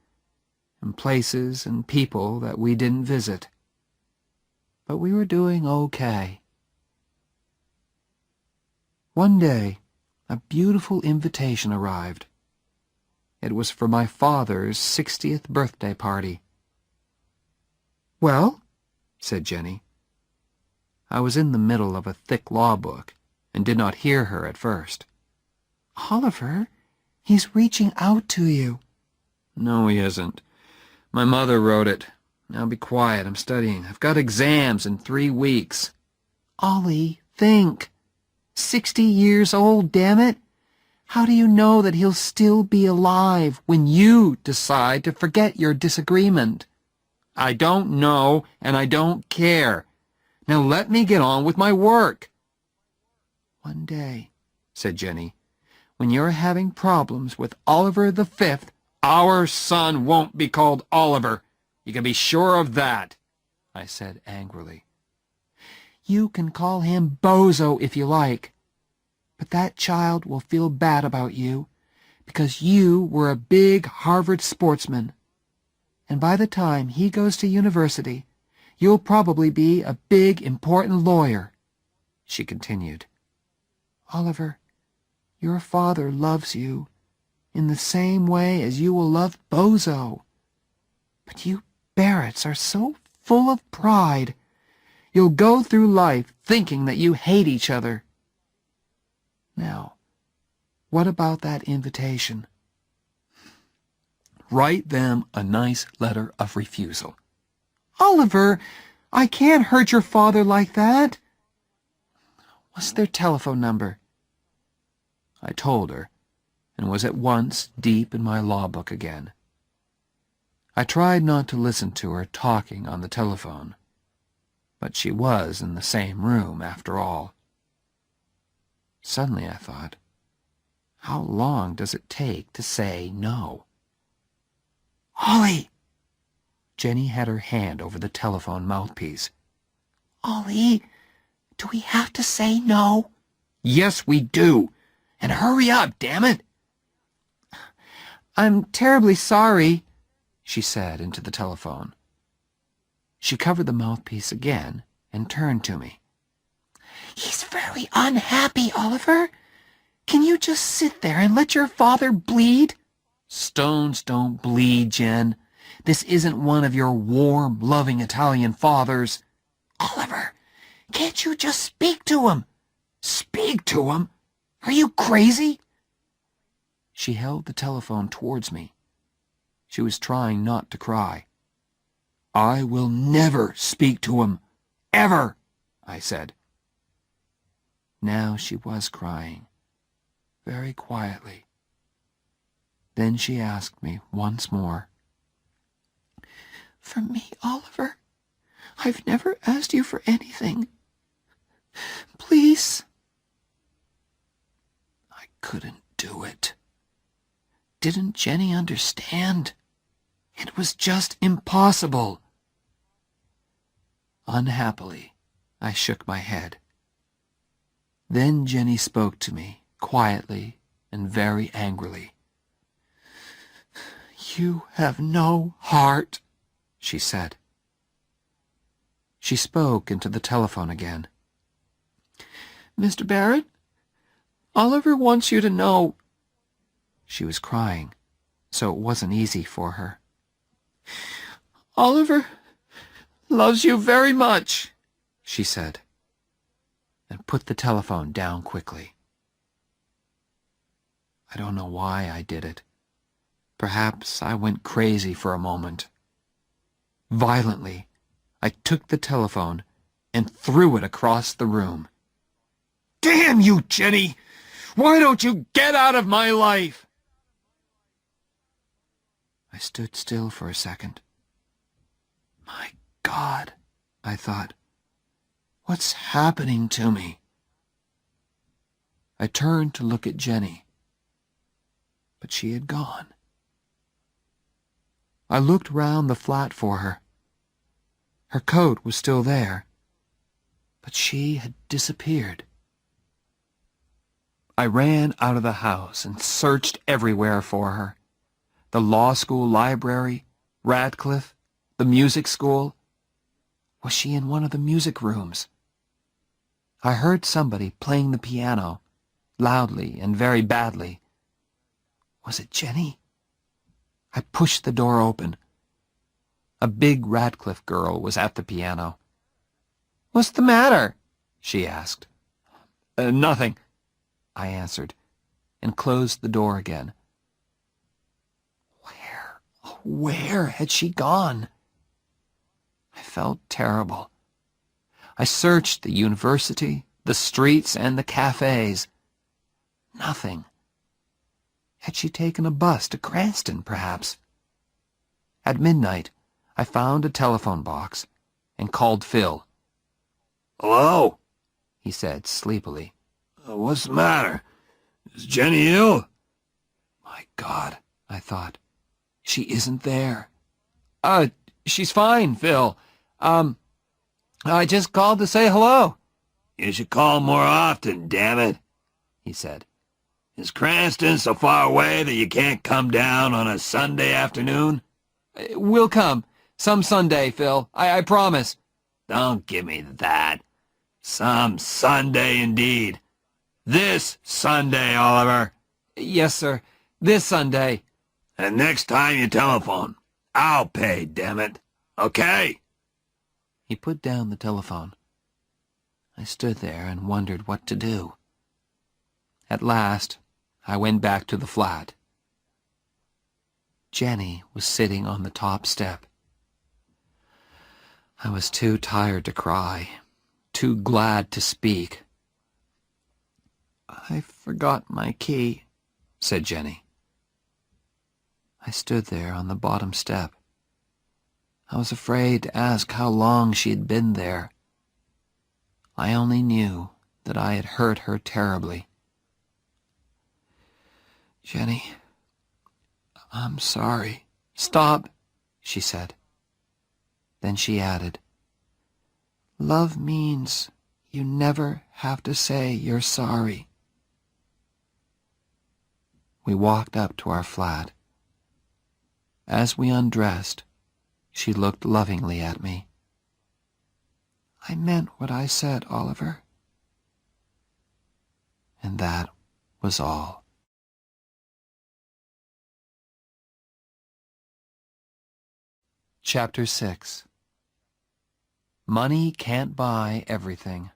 and places and people that we didn't visit. But we were doing okay. One day, a beautiful invitation arrived. It was for my father's 60th birthday party. "Well?" said Jenny. I was in the middle of a thick law book and did not hear her at first. "Oliver, he's reaching out to you." "No, he isn't. My mother wrote it. Now be quiet, I'm studying. I've got exams in 3 weeks. "Ollie, think. 60 years old, damn it. How do you know that he'll still be alive when you decide to forget your disagreement?" "I don't know, and I don't care. Now let me get on with my work." "One day," said Jenny, "when you're having problems with Oliver V..." "Our son won't be called Oliver. You can be sure of that," I said angrily. "You can call him Bozo if you like. But that child will feel bad about you, because you were a big Harvard sportsman. And by the time he goes to university, you'll probably be a big, important lawyer," she continued. "Oliver, your father loves you in the same way as you will love Bozo. But you Barretts are so full of pride. You'll go through life thinking that you hate each other. Now, what about that invitation? write them a nice letter of refusal. Oliver, I can't hurt your father like that. What's their telephone number? I told her, and was at once deep in my law book again. I tried not to listen to her talking on the telephone, but she was in the same room after all. Suddenly I thought, how long does it take to say no? Ollie! Jenny had her hand over the telephone mouthpiece. Ollie, do we have to say no? Yes, we do. And hurry up, damn it! I'm terribly sorry, she said into the telephone. She covered the mouthpiece again and turned to me. He's very unhappy, Oliver. Can you just sit there and let your father bleed? Stones don't bleed, Jen. This isn't one of your warm, loving Italian fathers. Oliver, can't you just speak to him? Speak to him? Are you crazy? She held the telephone towards me. She was trying not to cry. I will never speak to him. Ever, I said. Now she was crying, very quietly. Then she asked me once more. For me, Oliver, I've never asked you for anything. Please. I couldn't do it. Didn't Jenny understand? It was just impossible. Unhappily, I shook my head. Then Jenny spoke to me, quietly and very angrily. You have no heart, she said. She spoke into the telephone again. Mr. Barrett, Oliver wants you to know. She was crying, so it wasn't easy for her. Oliver loves you very much, she said, and put the telephone down quickly. I don't know why I did it. Perhaps I went crazy for a moment. Violently, I took the telephone and threw it across the room. Damn you, Jenny! Why don't you get out of my life? I stood still for a second. My God, I thought, what's happening to me? I turned to look at Jenny, but she had gone. I looked round the flat for her. Her coat was still there, but she had disappeared. I ran out of the house and searched everywhere for her. The law school library, Radcliffe, the music school. Was she in one of the music rooms? I heard somebody playing the piano, loudly and very badly. Was it Jenny? I pushed the door open. A big Radcliffe girl was at the piano. What's the matter? She asked. Nothing, I answered, and closed the door again. Where had she gone? I felt terrible. I searched the university, the streets, and the cafes. Nothing. Had she taken a bus to Cranston, perhaps? At midnight, I found a telephone box and called Phil. Hello? He said sleepily. What's the matter? Is Jenny ill? My God, I thought. She isn't there. She's fine, Phil. I just called to say hello. You should call more often, damn it, he said. Is Cranston so far away that you can't come down on a Sunday afternoon? We'll come. Some Sunday, Phil. I promise. Don't give me that. Some Sunday indeed. This Sunday, Oliver. Yes, sir. This Sunday. And next time you telephone, I'll pay, damn it. Okay? He put down the telephone. I stood there and wondered what to do. At last, I went back to the flat. Jenny was sitting on the top step. I was too tired to cry, too glad to speak. "I forgot my key," said Jenny. I stood there on the bottom step. I was afraid to ask how long she had been there. I only knew that I had hurt her terribly. "Jenny, I'm sorry." "Stop," she said. Then she added, "Love means you never have to say you're sorry." We walked up to our flat. As we undressed, she looked lovingly at me. "I meant what I said, Oliver." And that was all. Chapter 6. Money Can't Buy Everything.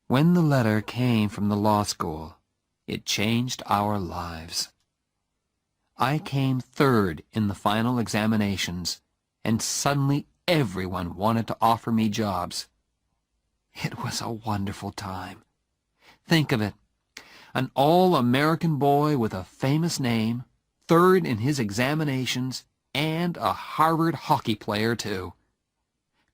When the letter came from the law school, it changed our lives. I came third in the final examinations, and suddenly everyone wanted to offer me jobs. It was a wonderful time. Think of it, an all-American boy with a famous name, third in his examinations, and a Harvard hockey player, too.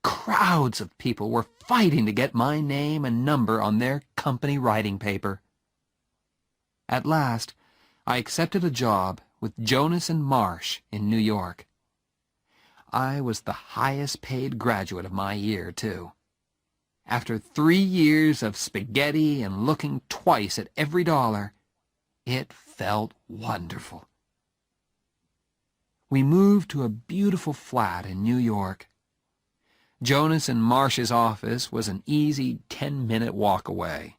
Crowds of people were fighting to get my name and number on their company writing paper. At last, I accepted a job with Jonas and Marsh in New York. I was the highest-paid graduate of my year, too. After 3 years of spaghetti and looking twice at every dollar, it felt wonderful. We moved to a beautiful flat in New York. Jonas and Marsh's office was an easy 10-minute walk away.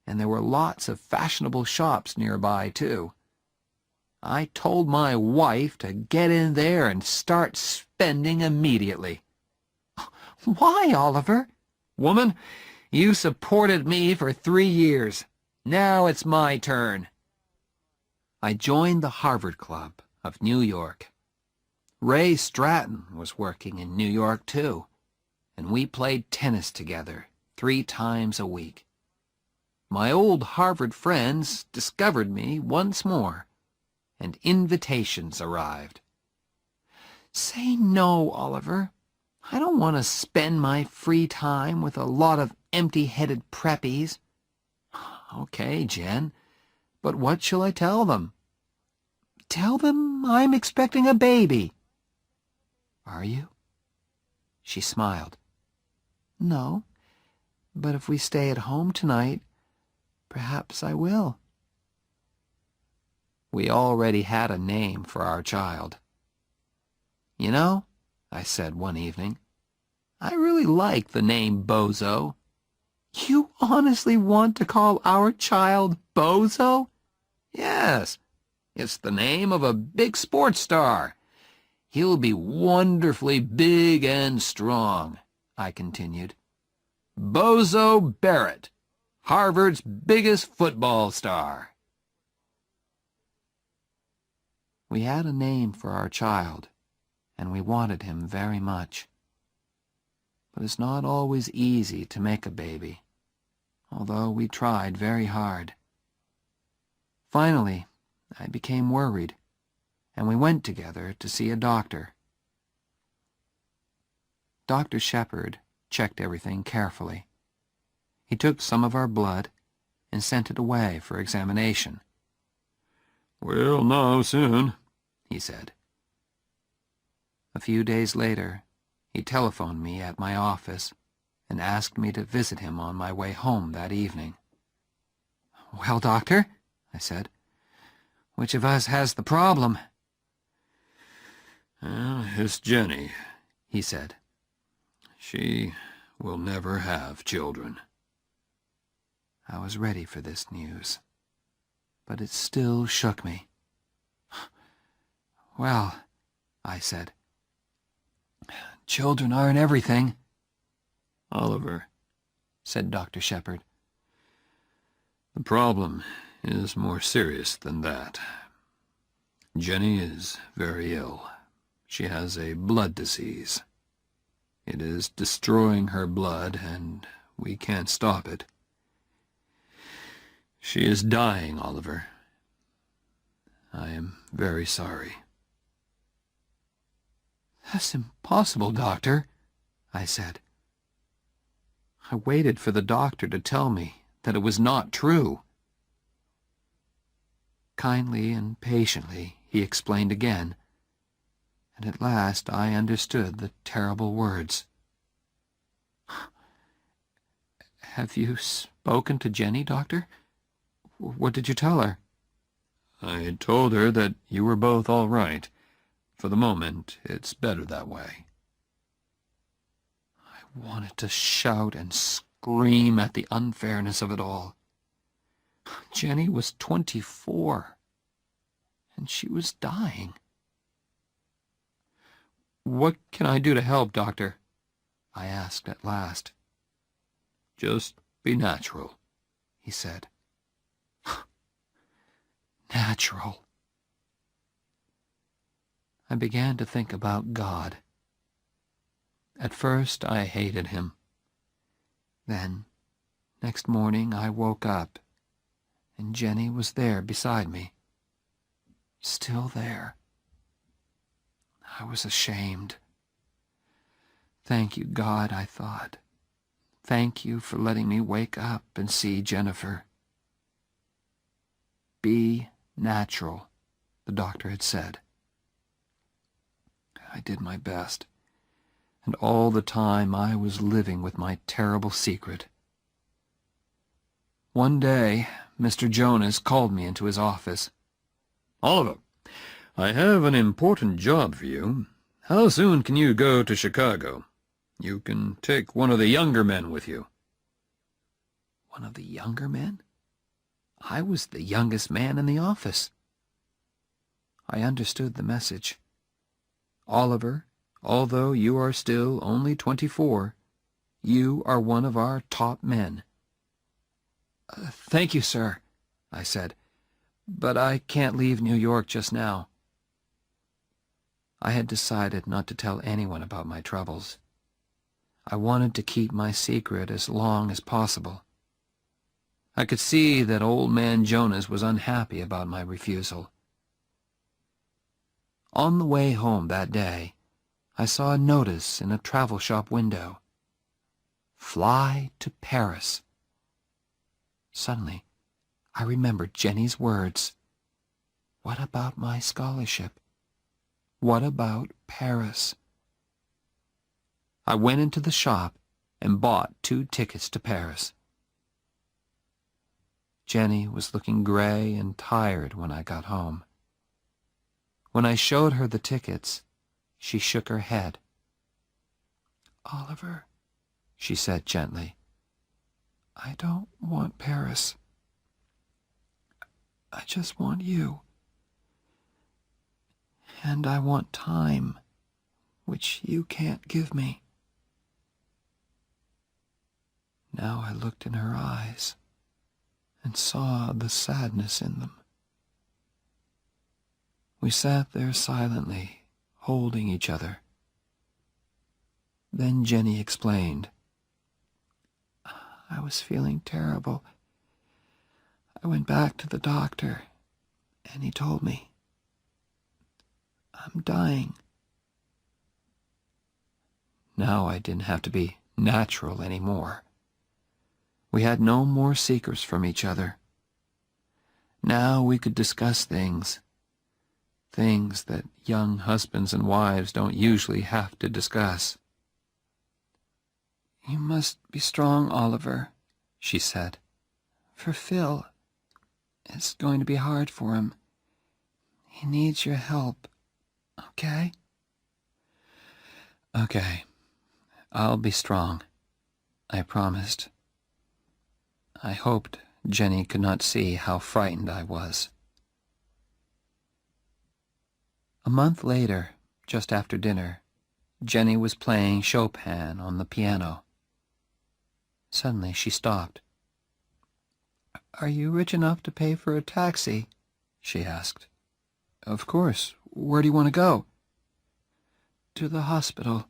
And there were lots of fashionable shops nearby, too. I told my wife to get in there and start spending immediately. "Why, Oliver?" "Woman, you supported me for 3 years. Now it's my turn." I joined the Harvard Club of New York. Ray Stratton was working in New York, too, and we played tennis together 3 times a week. My old Harvard friends discovered me once more, and invitations arrived. "Say no, Oliver. I don't want to spend my free time with a lot of empty-headed preppies." "Okay, Jen, but what shall I tell them?" "Tell them I'm expecting a baby." "Are you?" She smiled. "No, but if we stay at home tonight, perhaps I will." We already had a name for our child. "You know," I said one evening, "I really like the name Bozo." "You honestly want to call our child Bozo?" "Yes, it's the name of a big sports star. He'll be wonderfully big and strong," I continued. "Bozo Barrett, Harvard's biggest football star." We had a name for our child, and we wanted him very much. But it's not always easy to make a baby, although we tried very hard. Finally, I became worried, and we went together to see a doctor. Dr. Shepard checked everything carefully. He took some of our blood and sent it away for examination. "We'll know soon," he said. A few days later, he telephoned me at my office and asked me to visit him on my way home that evening. "Well, Doctor," I said, "which of us has the problem?" "It's Jenny," he said. "She will never have children." I was ready for this news, but it still shook me. "Well," I said, "children aren't everything." "Oliver," said Dr. Shepard, "the problem is more serious than that. Jenny is very ill. She has a blood disease. It is destroying her blood, and we can't stop it. She is dying, Oliver. I am very sorry. That's impossible, Doctor, I said. I waited for the doctor to tell me that it was not true. Kindly and patiently he explained again, and at last I understood the terrible words. Have you spoken to Jenny, Doctor? What did you tell her? I told her that you were both all right. For the moment, it's better that way. I wanted to shout and scream at the unfairness of it all. Jenny was 24, and she was dying. What can I do to help, Doctor? I asked at last. Just be natural, he said. Natural. I began to think about God. At first I hated him. Then, next morning I woke up, and Jenny was there beside me. Still there. I was ashamed. Thank you, God, I thought. Thank you for letting me wake up and see Jennifer. Be natural, the doctor had said. I did my best, and all the time I was living with my terrible secret. One day, Mr. Jonas called me into his office. Oliver, I have an important job for you. How soon can you go to Chicago? You can take one of the younger men with you. One of the younger men? I was the youngest man in the office. I understood the message. Oliver, although you are still only 24, you are one of our top men. Thank you, sir, I said, but I can't leave New York just now. I had decided not to tell anyone about my troubles. I wanted to keep my secret as long as possible. I could see that old man Jonas was unhappy about my refusal. On the way home that day, I saw a notice in a travel shop window. Fly to Paris. Suddenly, I remembered Jenny's words. What about my scholarship? What about Paris? I went into the shop and bought 2 tickets to Paris. Jenny was looking gray and tired when I got home. When I showed her the tickets, she shook her head. Oliver, she said gently, I don't want Paris. I just want you. And I want time, which you can't give me. Now I looked in her eyes and saw the sadness in them. We sat there silently, holding each other. Then Jenny explained. I was feeling terrible. I went back to the doctor, and he told me, I'm dying. Now I didn't have to be natural anymore. We had no more secrets from each other. Now we could discuss things that young husbands and wives don't usually have to discuss. You must be strong, Oliver, she said. For Phil, it's going to be hard for him. He needs your help, okay? Okay, I'll be strong, I promised. I hoped Jenny could not see how frightened I was. A month later, just after dinner, Jenny was playing Chopin on the piano. Suddenly she stopped. Are you rich enough to pay for a taxi? She asked. Of course. Where do you want to go? To the hospital.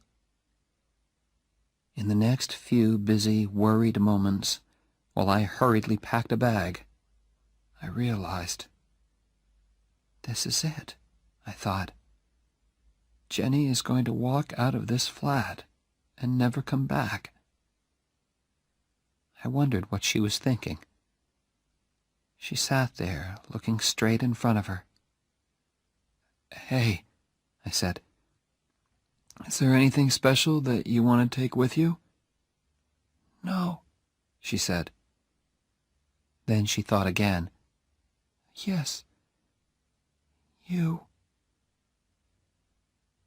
In the next few busy, worried moments, while I hurriedly packed a bag, I realized, this is it, I thought. Jenny is going to walk out of this flat and never come back. I wondered what she was thinking. She sat there, looking straight in front of her. Hey, I said, is there anything special that you want to take with you? No, she said. Then she thought again. Yes, you.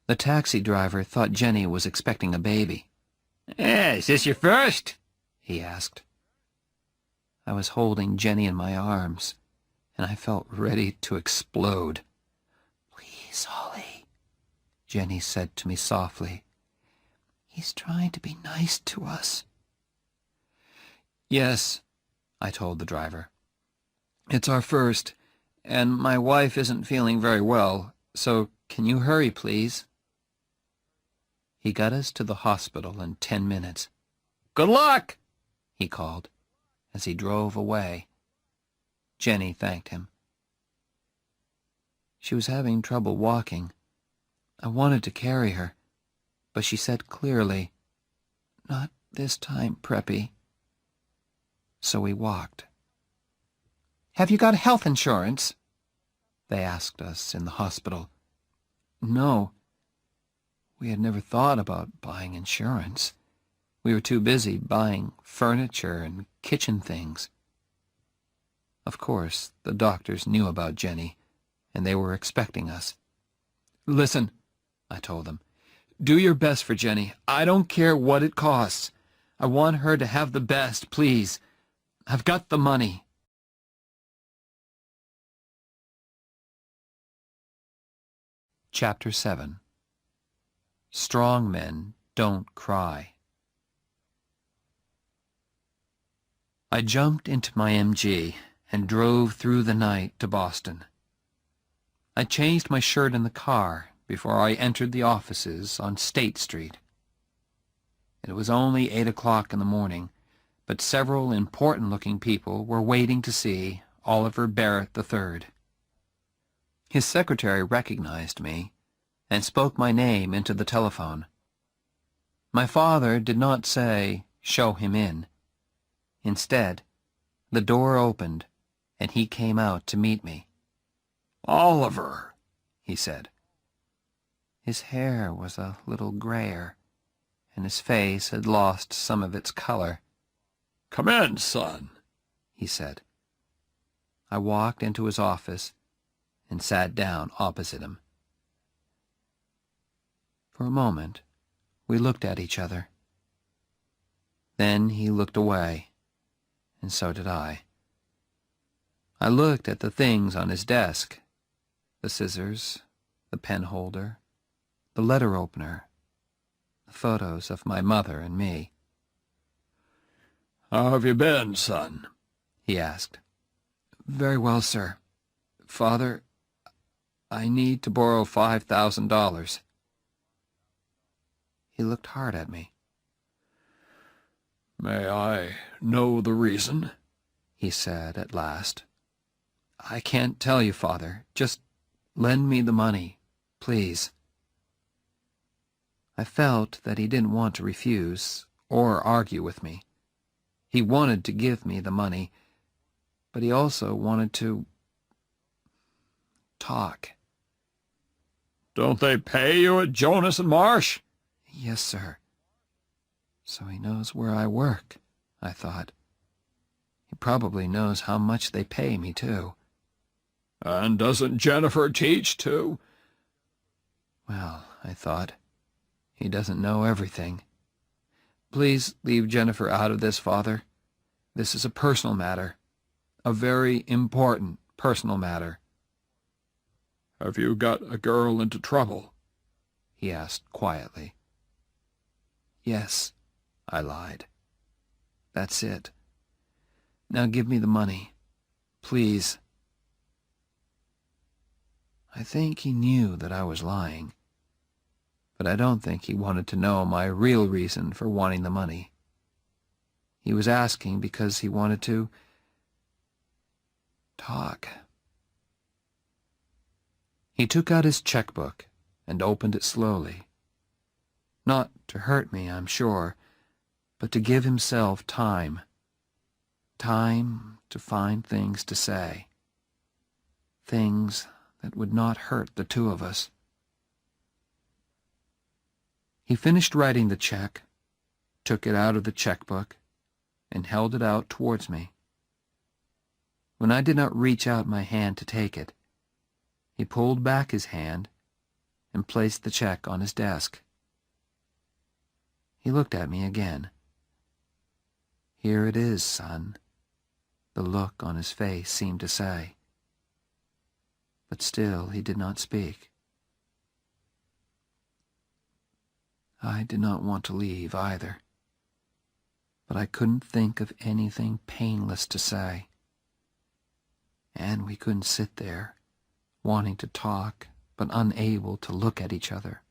The taxi driver thought Jenny was expecting a baby. Is this your first? He asked. I was holding Jenny in my arms, and I felt ready to explode. Please, Holly, Jenny said to me softly. He's trying to be nice to us. Yes, I told the driver. It's our first, and my wife isn't feeling very well, so can you hurry, please? He got us to the hospital in 10 minutes. Good luck, he called as he drove away. Jenny thanked him. She was having trouble walking. I wanted to carry her, but she said clearly, Not this time, Preppy. So we walked. Have you got health insurance? They asked us in the hospital. No. We had never thought about buying insurance. We were too busy buying furniture and kitchen things. Of course, the doctors knew about Jenny, and they were expecting us. Listen, I told them. Do your best for Jenny. I don't care what it costs. I want her to have the best, please. I've got the money. Chapter 7. Strong men don't cry. I jumped into my MG and drove through the night to Boston. I changed my shirt in the car before I entered the offices on State Street. It was only 8 o'clock in the morning, but several important-looking people were waiting to see Oliver Barrett III. His secretary recognized me and spoke my name into the telephone. My father did not say, "Show him in." Instead, the door opened, and he came out to meet me. Oliver, he said. His hair was a little grayer, and his face had lost some of its color. Come in, son, he said. I walked into his office and sat down opposite him. For a moment, we looked at each other. Then he looked away, and so did I. I looked at the things on his desk, the scissors, the pen holder, the letter opener, the photos of my mother and me. How have you been, son? He asked. Very well, sir. Father, I need to borrow $5,000. He looked hard at me. May I know the reason? He said at last. I can't tell you, Father. Just lend me the money, please. I felt that he didn't want to refuse or argue with me. He wanted to give me the money, but he also wanted to talk. Don't they pay you at Jonas and Marsh? Yes, sir. So he knows where I work, I thought. He probably knows how much they pay me, too. And doesn't Jennifer teach, too? Well, I thought, he doesn't know everything. Please leave Jennifer out of this, Father. This is a personal matter. A very important personal matter. Have you got a girl into trouble? He asked quietly. Yes, I lied. That's it. Now give me the money. please." I think he knew that I was lying, but I don't think he wanted to know my real reason for wanting the money. He was asking because he wanted to talk. He took out his checkbook and opened it slowly. Not to hurt me, I'm sure, but to give himself time. Time to find things to say. Things that would not hurt the two of us. He finished writing the check, took it out of the checkbook, and held it out towards me. When I did not reach out my hand to take it, he pulled back his hand and placed the check on his desk. He looked at me again. "Here it is, son," the look on his face seemed to say. But still he did not speak. I did not want to leave either, but I couldn't think of anything painless to say. And we couldn't sit there, wanting to talk, but unable to look at each other.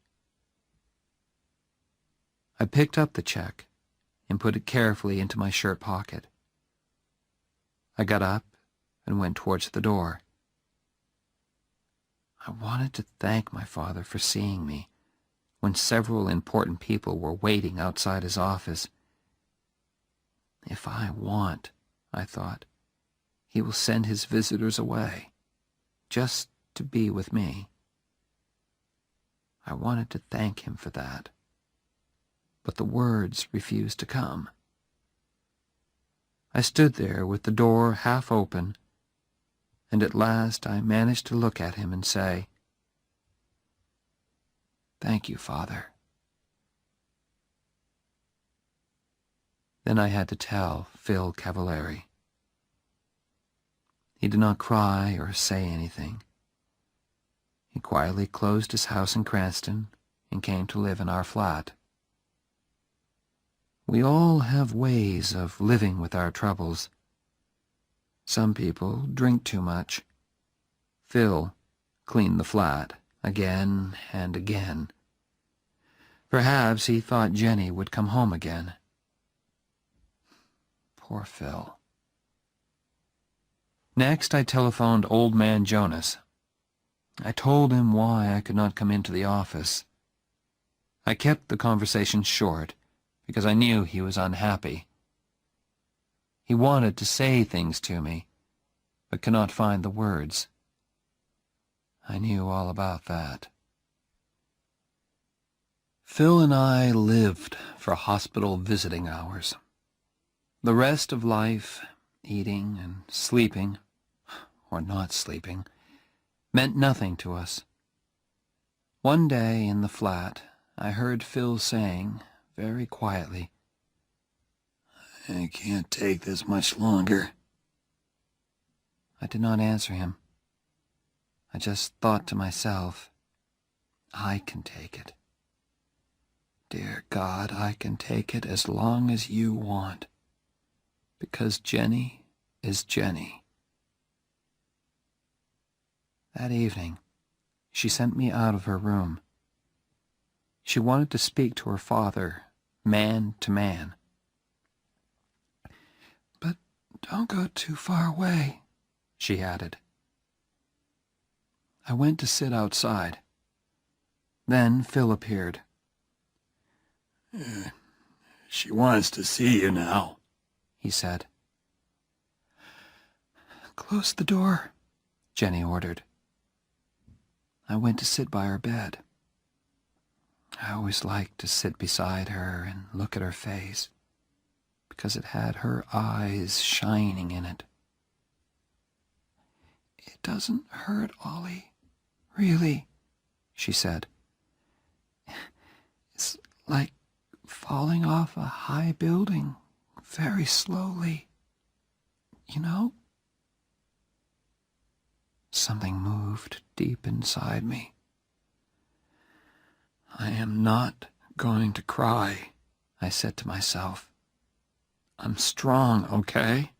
I picked up the check and put it carefully into my shirt pocket. I got up and went towards the door. I wanted to thank my father for seeing me when several important people were waiting outside his office. If I want, I thought, he will send his visitors away, just to be with me. I wanted to thank him for that, but the words refused to come. I stood there with the door half open, and at last I managed to look at him and say, "Thank you, Father." Then I had to tell Phil Cavallari. He did not cry or say anything. He quietly closed his house in Cranston and came to live in our flat. We all have ways of living with our troubles. Some people drink too much. Phil cleaned the flat again and again. Perhaps he thought Jenny would come home again. Poor Phil. Next, I telephoned Old Man Jonas. I told him why I could not come into the office. I kept the conversation short because I knew he was unhappy. He wanted to say things to me, but could not find the words. I knew all about that. Phil and I lived for hospital visiting hours. The rest of life, eating and sleeping, or not sleeping, meant nothing to us. One day in the flat, I heard Phil saying, very quietly, "I can't take this much longer." I did not answer him. I just thought to myself, I can take it. Dear God, I can take it as long as you want, because Jenny is Jenny. That evening, she sent me out of her room. She wanted to speak to her father, man to man. "But don't go too far away," she added. I went to sit outside. Then Phil appeared. "She wants to see you now," he said. "Close the door," Jenny ordered. I went to sit by her bed. I always liked to sit beside her and look at her face, because it had her eyes shining in it. "It doesn't hurt, Ollie, really," she said. "It's like falling off a high building very slowly, you know?" Something moved deep inside me. "I am not going to cry," I said to myself. "I'm strong, okay?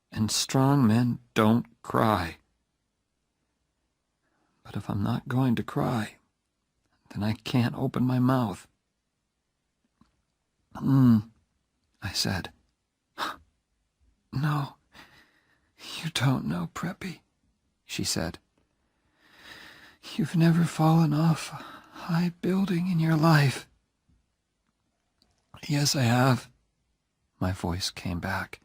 And strong men don't cry. But if I'm not going to cry, then I can't open my mouth. I said. No, you don't know, Preppy, she said. You've never fallen off a high building in your life. Yes, I have, my voice came back.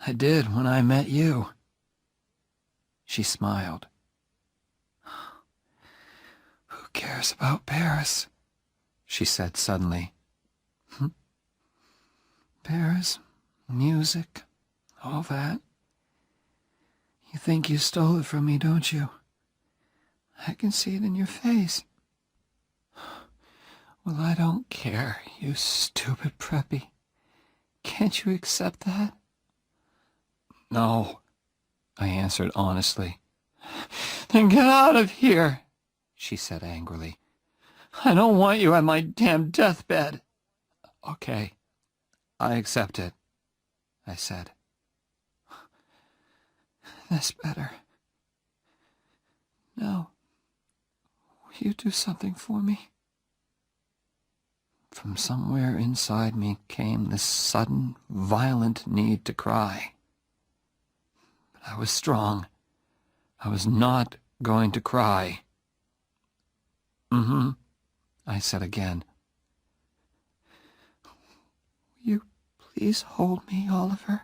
I did when I met you. She smiled. Who cares about Paris? She said suddenly. Paris, music, all that. You think you stole it from me, don't you? I can see it in your face. Well, I don't care, you stupid Preppy. Can't you accept that? No, I answered honestly. Then get out of here, she said angrily. I don't want you at my damn deathbed. Okay, I accept it, I said. That's better. Now, will you do something for me? From somewhere inside me came this sudden, violent need to cry. But I was strong. I was not going to cry. I said again. Will you please hold me, Oliver?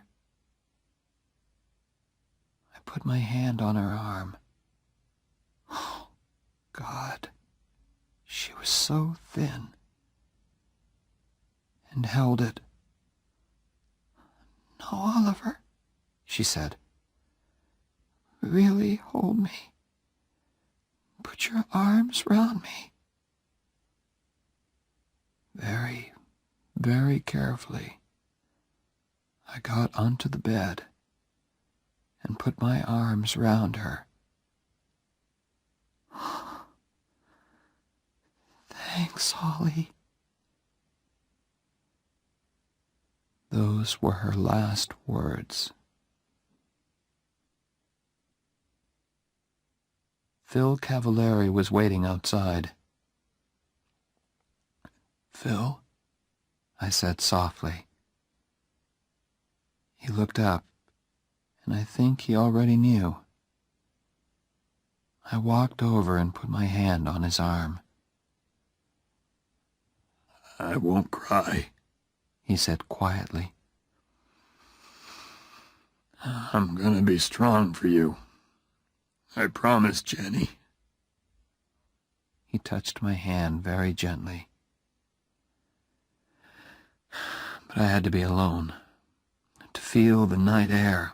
I put my hand on her arm. Oh, God, she was so thin. And held it. No, Oliver, she said. Really hold me. Put your arms round me. Very, very carefully, I got onto the bed and put my arms round her. Thanks, Holly. Those were her last words. Phil Cavallari was waiting outside. Phil, I said softly. He looked up, and I think he already knew. I walked over and put my hand on his arm. I won't cry, he said quietly. I'm gonna be strong for you. I promise, Jenny. He touched my hand very gently. But I had to be alone, to feel the night air,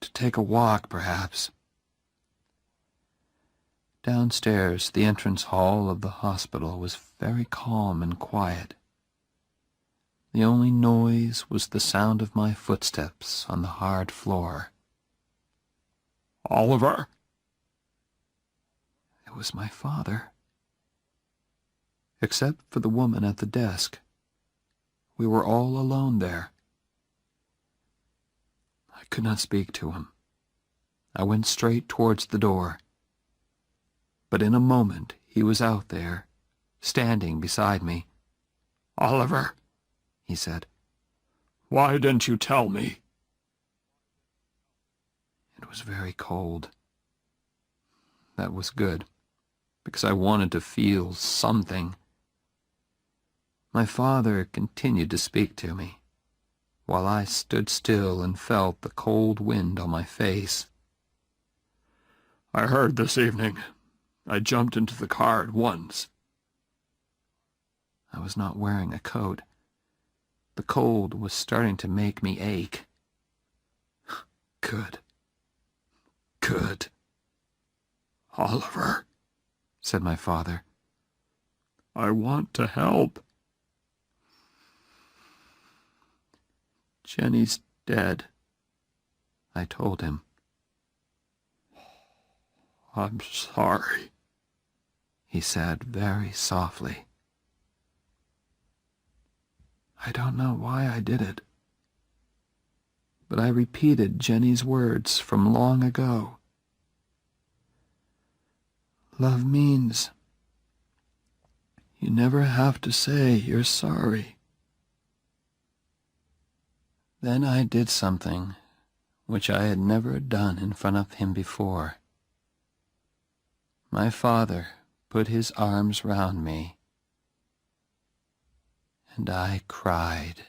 to take a walk, perhaps. Downstairs, the entrance hall of the hospital was very calm and quiet. The only noise was the sound of my footsteps on the hard floor. Oliver? It was my father. Except for the woman at the desk. We were all alone there. I could not speak to him. I went straight towards the door. But in a moment he was out there, standing beside me. Oliver, he said. Why didn't you tell me? It was very cold. That was good, because I wanted to feel something. My father continued to speak to me, while I stood still and felt the cold wind on my face. I heard this evening. I jumped into the car at once. I was not wearing a coat. The cold was starting to make me ache. Good. Good. Oliver, said my father. I want to help. Jenny's dead, I told him. I'm sorry, he said very softly. I don't know why I did it. but I repeated Jenny's words from long ago. Love means you never have to say you're sorry. Then I did something which I had never done in front of him before. My father put his arms round me, and I cried.